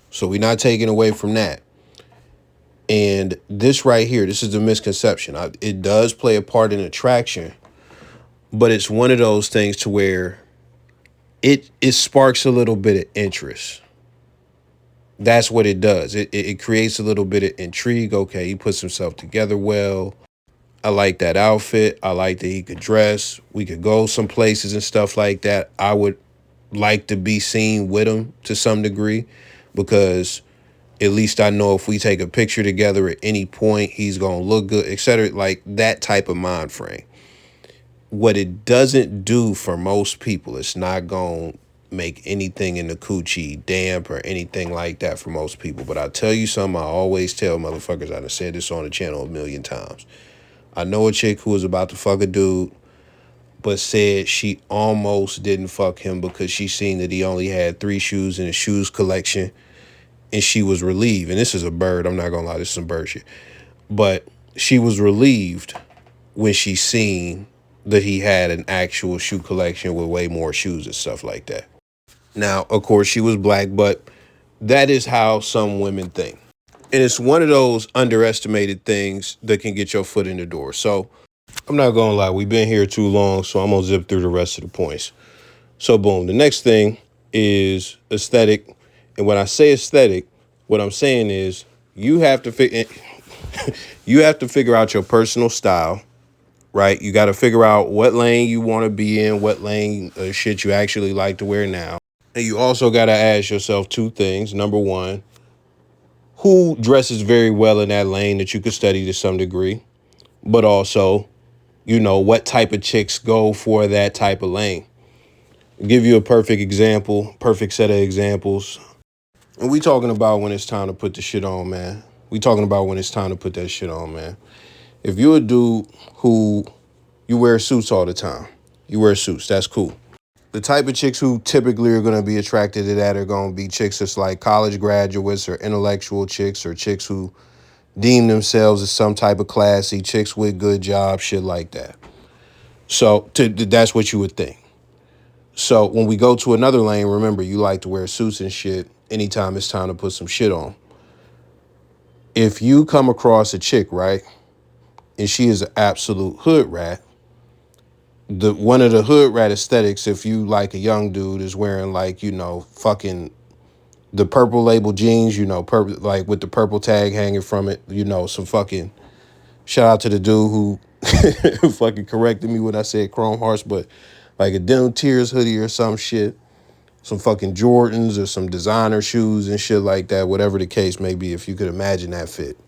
So we're not taking away from that. And this right here, this is the misconception. It does play a part in attraction, but it's one of those things to where it sparks a little bit of interest. That's what it does. It creates a little bit of intrigue. Okay, he puts himself together well. I like that outfit. I like that he could dress. We could go some places and stuff like that. I would like to be seen with him to some degree, because At least I know if we take a picture together at any point, he's gonna look good, etc. Like that type of mind frame. What it doesn't do for most people, it's not gonna make anything in the coochie damp or anything like that for most people. But I'll tell you something I always tell motherfuckers. I've said this on the channel a million times. I know a chick who was about to fuck a dude, but said she almost didn't fuck him because she seen that he only had 3 shoes in his shoes collection, and she was relieved. And this is a bird, I'm not gonna lie, this is some bird shit. But she was relieved when she seen that he had an actual shoe collection with way more shoes and stuff like that. Now, of course, she was black, but that is how some women think. And it's one of those underestimated things that can get your foot in the door. So I'm not gonna lie, we've been here too long, so I'm gonna zip through the rest of the points. So boom, the next thing is aesthetic. And when I say aesthetic, what I'm saying is you have to figure out your personal style, right? You got to figure out what lane you want to be in, what lane shit you actually like to wear now. And you also got to ask yourself 2 things. Number 1, who dresses very well in that lane that you could study to some degree, but also, what type of chicks go for that type of lane. I'll give you a perfect example, perfect set of examples. And we talking about when it's time to put the shit on, man. We talking about when it's time to put that shit on, man. If you're a dude who you wear suits all the time, you wear suits, that's cool. The type of chicks who typically are going to be attracted to that are going to be chicks that's like college graduates or intellectual chicks or chicks who deem themselves as some type of classy, chicks with good jobs, shit like that. So that's what you would think. So when we go to another lane, remember, you like to wear suits and shit anytime it's time to put some shit on. If you come across a chick, right, and she is an absolute hood rat, one of the hood rat aesthetics, if you like a young dude, is wearing like, fucking the purple label jeans, purple, like with the purple tag hanging from it, some fucking, shout out to the dude who fucking corrected me when I said Chrome Hearts, but like a Denim Tears hoodie or some shit, some fucking Jordans or some designer shoes and shit like that, whatever the case may be, if you could imagine that fit.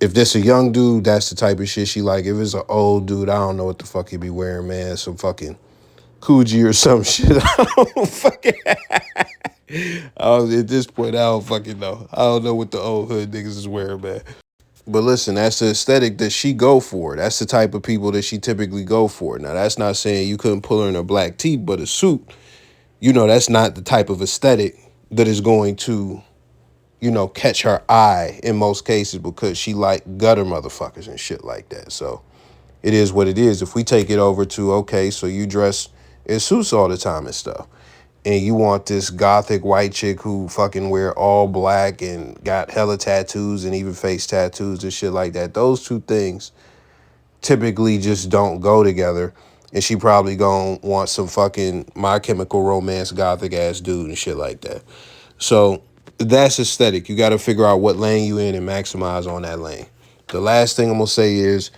If this a young dude, that's the type of shit she like. If it's an old dude, I don't know what the fuck he be wearing, man. Some fucking Coogee or some shit. I don't fucking... at this point, I don't fucking know. I don't know what the old hood niggas is wearing, man. But listen, that's the aesthetic that she go for. That's the type of people that she typically go for. Now, that's not saying you couldn't pull her in a black tee, but a suit, that's not the type of aesthetic that is going to, catch her eye in most cases because she like gutter motherfuckers and shit like that. So it is what it is. If we take it over to, okay, so you dress in suits all the time and stuff, and you want this gothic white chick who fucking wear all black and got hella tattoos and even face tattoos and shit like that, those 2 things typically just don't go together. And she probably gonna want some fucking My Chemical Romance gothic ass dude and shit like that. So that's aesthetic. You got to figure out what lane you in and maximize on that lane. The last thing I'm gonna say is,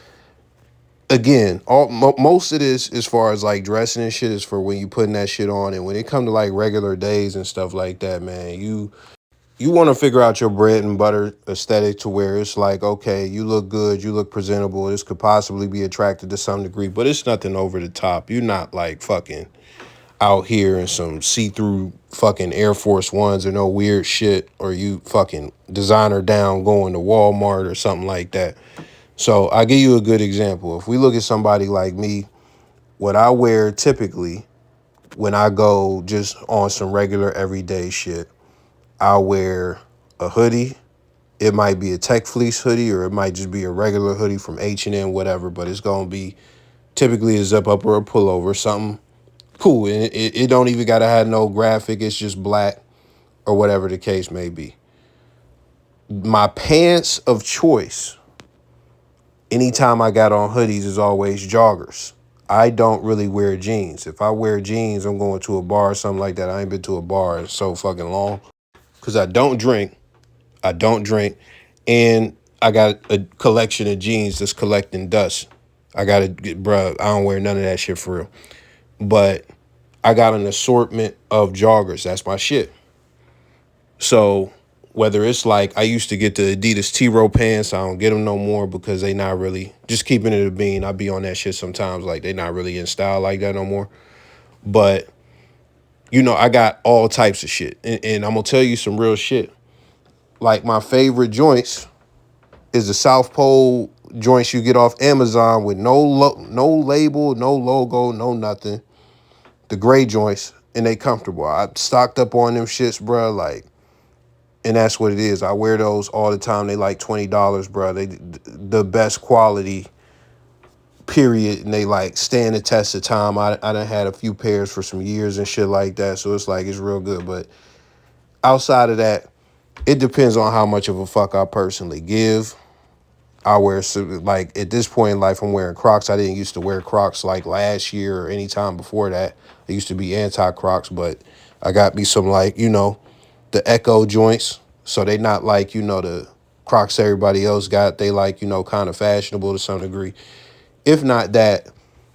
again, most of this, as far as like dressing and shit, is for when you putting that shit on. And when it come to like regular days and stuff like that, man, you want to figure out your bread and butter aesthetic to where it's like, okay, you look good, you look presentable. This could possibly be attractive to some degree, but it's nothing over the top. You're not like fucking out here in some see-through fucking Air Force Ones or no weird shit, or you fucking designer down going to Walmart or something like that. So I'll give you a good example. If we look at somebody like me, what I wear typically when I go just on some regular everyday shit, I'll wear a hoodie. It might be a Tech Fleece hoodie, or it might just be a regular hoodie from H&M, whatever, but it's going to be typically a zip up or a pullover, something cool. And it don't even got to have no graphic. It's just black or whatever the case may be. My pants of choice, anytime I got on hoodies, is always joggers. I don't really wear jeans. If I wear jeans, I'm going to a bar or something like that. I ain't been to a bar in so fucking long because I don't drink. And I got a collection of jeans that's collecting dust. I got to get, bruh, I don't wear none of that shit for real. But I got an assortment of joggers. That's my shit. So Whether it's like I used to get the Adidas T-Row pants, I don't get them no more because they not really, just keeping it a bean. I be on that shit sometimes, like they not really in style like that no more. But you know, I got all types of shit, and I'm gonna tell you some real shit. Like my favorite joints is the South Pole joints you get off Amazon with no label, no logo, no nothing. The gray joints, and they comfortable. I stocked up on them shits, bro. Like, and that's what it is. I wear those all the time. They like $20, bro. They the best quality, period. And they like stand the test of time. I done had a few pairs for some years and shit like that. So it's like, it's real good. But outside of that, it depends on how much of a fuck I personally give. I wear, like, at this point in life, I'm wearing Crocs. I didn't used to wear Crocs like last year or any time before that. I used to be anti-Crocs, but I got me some, like, you know, the Echo joints. So they not like, you know, the Crocs everybody else got. They like, you know, kind of fashionable to some degree. If not that,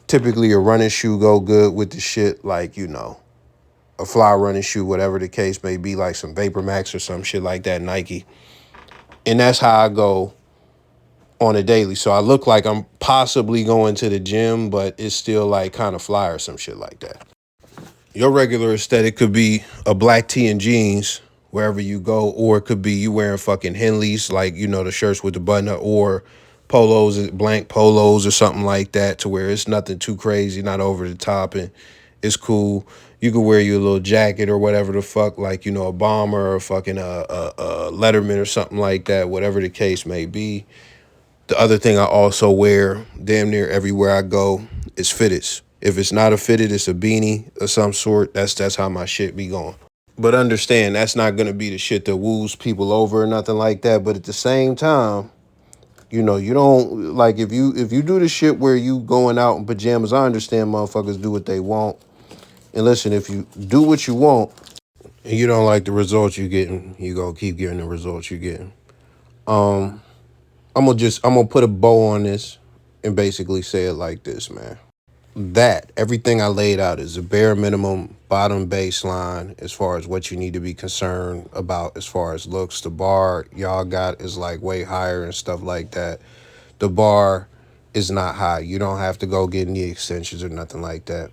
typically a running shoe go good with the shit, like, you know, a fly running shoe, whatever the case may be, like some Vapor Max or some shit like that, Nike. And that's how I go on a daily. So I look like I'm possibly going to the gym, but it's still like kind of fly or some shit like that. Your regular aesthetic could be a black tee and jeans wherever you go, or it could be you wearing fucking Henleys, like, you know, the shirts with the button up, or polos, blank polos or something like that, to where it's nothing too crazy, not over the top, and it's cool. You could wear your little jacket or whatever the fuck, like, you know, a bomber or fucking a Letterman or something like that, whatever the case may be. The other thing I also wear damn near everywhere I go is fitteds. If it's not a fitted, it's a beanie of some sort. That's how my shit be going. But understand, that's not gonna be the shit that woos people over or nothing like that. But at the same time, you know, you don't, like, if you do the shit where you going out in pajamas, I understand motherfuckers do what they want. And listen, if you do what you want and you don't like the results you're getting, you gonna keep getting the results you're getting. I'm gonna put a bow on this and basically say it like this, man. That everything I laid out is a bare minimum bottom baseline as far as what you need to be concerned about as far as looks. The bar y'all got is like way higher and stuff like that. The bar is not high. You don't have to go get any extensions or nothing like that.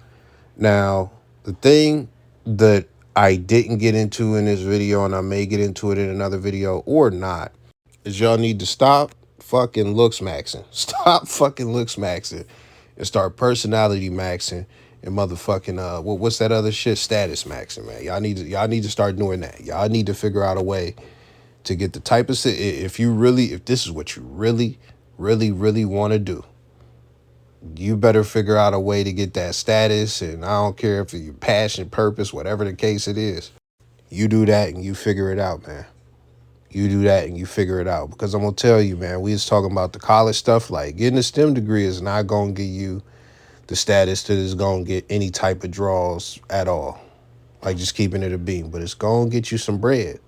Now, the thing that I didn't get into in this video, and I may get into it in another video or not, is y'all need to stop fucking looks maxing. Stop fucking looks maxing and start personality maxing and motherfucking what's that other shit? Status maxing, man. Y'all need to start doing that. Y'all need to figure out a way to get the type of if this is what you really, really, really want to do, you better figure out a way to get that status. And I don't care if it's your passion, purpose, whatever the case it is. You do that and you figure it out, man. You do that and you figure it out. Because I'm going to tell you, man, we was talking about the college stuff. Like, getting a STEM degree is not going to give you the status that is going to get any type of draws at all. Like, just keeping it a beam. But it's going to get you some bread,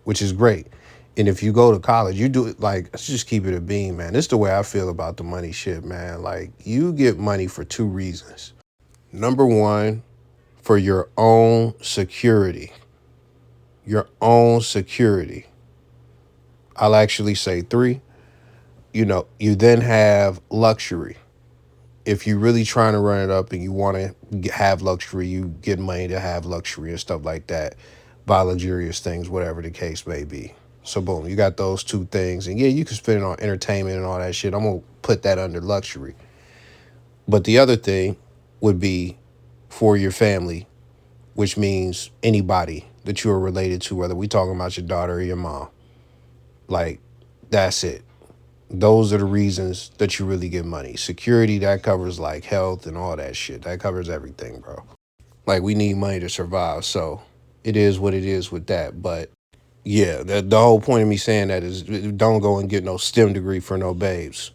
which is great. And if you go to college, you do it, like, let's just keep it a beam, man. This is the way I feel about the money shit, man. Like, you get money for two reasons. Number one, for your own security. Your own security. I'll actually say three. You know, you then have luxury. If you're really trying to run it up and you want to have luxury, you get money to have luxury and stuff like that. Buy luxurious things, whatever the case may be. So boom, you got those two things. And yeah, you can spend it on entertainment and all that shit. I'm going to put that under luxury. But the other thing would be for your family, which means anybody that you are related to, whether we talking about your daughter or your mom. Like, that's it. Those are the reasons that you really get money. Security, that covers like health and all that shit. That covers everything, bro. Like, we need money to survive. So it is what it is with that. But yeah, the whole point of me saying that is don't go and get no STEM degree for no babes.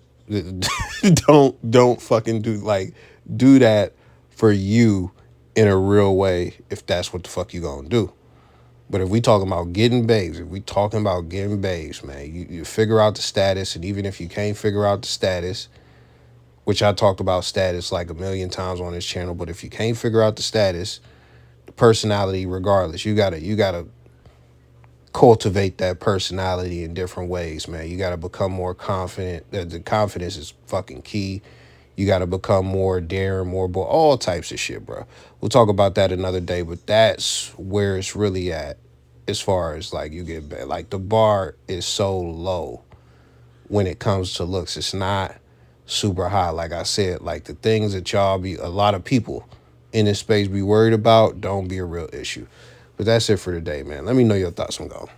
Don't fucking do that for you in a real way if that's what the fuck you gonna do. But if we talking about getting babes, man, you figure out the status. And even if you can't figure out the status, which I talked about status like a million times on this channel, but if you can't figure out the status, the personality, regardless, you gotta cultivate that personality in different ways, man. You got to become more confident. The confidence is fucking key. You got to become more daring, more bold, all types of shit, bro. We'll talk about that another day, but that's where it's really at as far as like you get back. Like the bar is so low when it comes to looks. It's not super high. Like I said, like the things that y'all be, a lot of people in this space be worried about, don't be a real issue. But that's it for today, man. Let me know your thoughts. I'm going.